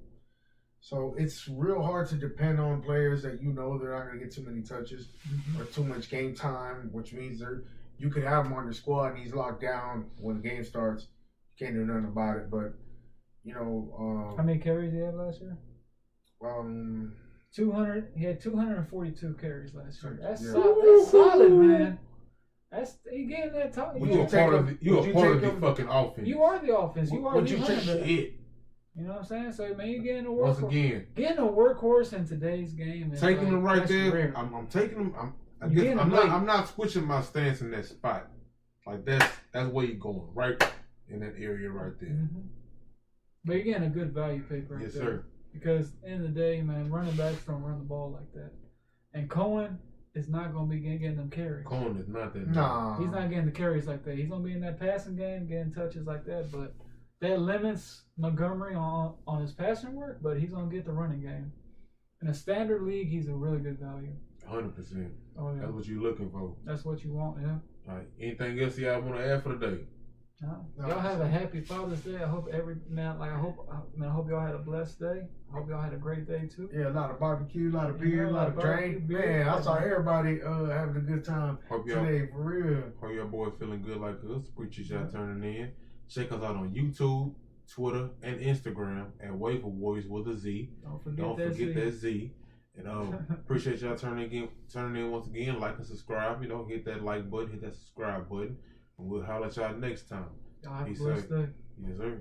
So it's real hard to depend on players that you know they're not going to get too many touches or too much game time, which means you could have him on the squad and he's locked down when the game starts. You can't do nothing about it. But, you know. How many carries did he have last year? 200. He had 242 carries last year. That's solid, man. He getting that talk. You're a part of the fucking offense. You are the offense. You are the shit. You know what I'm saying? So man, you getting a workhorse. Once again, getting a workhorse in today's game. Is taking them right there. Rare. I'm taking them. I'm not switching my stance in that spot. Like that's where you're going, right in that area right there. Mm-hmm. But you're getting a good value pick right there. Yes, sir. Because at the end of the day, man, running backs don't run the ball like that. And Cohen is not going to be getting them carries. Cohen is not that. Nah. He's not getting the carries like that. He's going to be in that passing game, getting touches like that. But that limits Montgomery on his passing work, but he's going to get the running game. In a standard league, he's a really good value. 100%. Oh, yeah. That's what you're looking for. That's what you want, yeah. All right. Anything else y'all want to add for the day? Y'all have a happy Father's Day. I hope I hope y'all had a blessed day. I hope y'all had a great day too. Yeah, a lot of barbecue, a lot of beer, a lot of drink. Man, I saw everybody having a good time today, for real. Hope y'all boys feeling good like us. Appreciate y'all turning in. Check us out on YouTube, Twitter, and Instagram at Waiver Warriorz with a Z. Don't forget that Z. And appreciate y'all turning in once again. Like and subscribe. You know, hit that like button, hit that subscribe button. And we'll holler at y'all next time. Y'all have a blessed day. Yes, sir.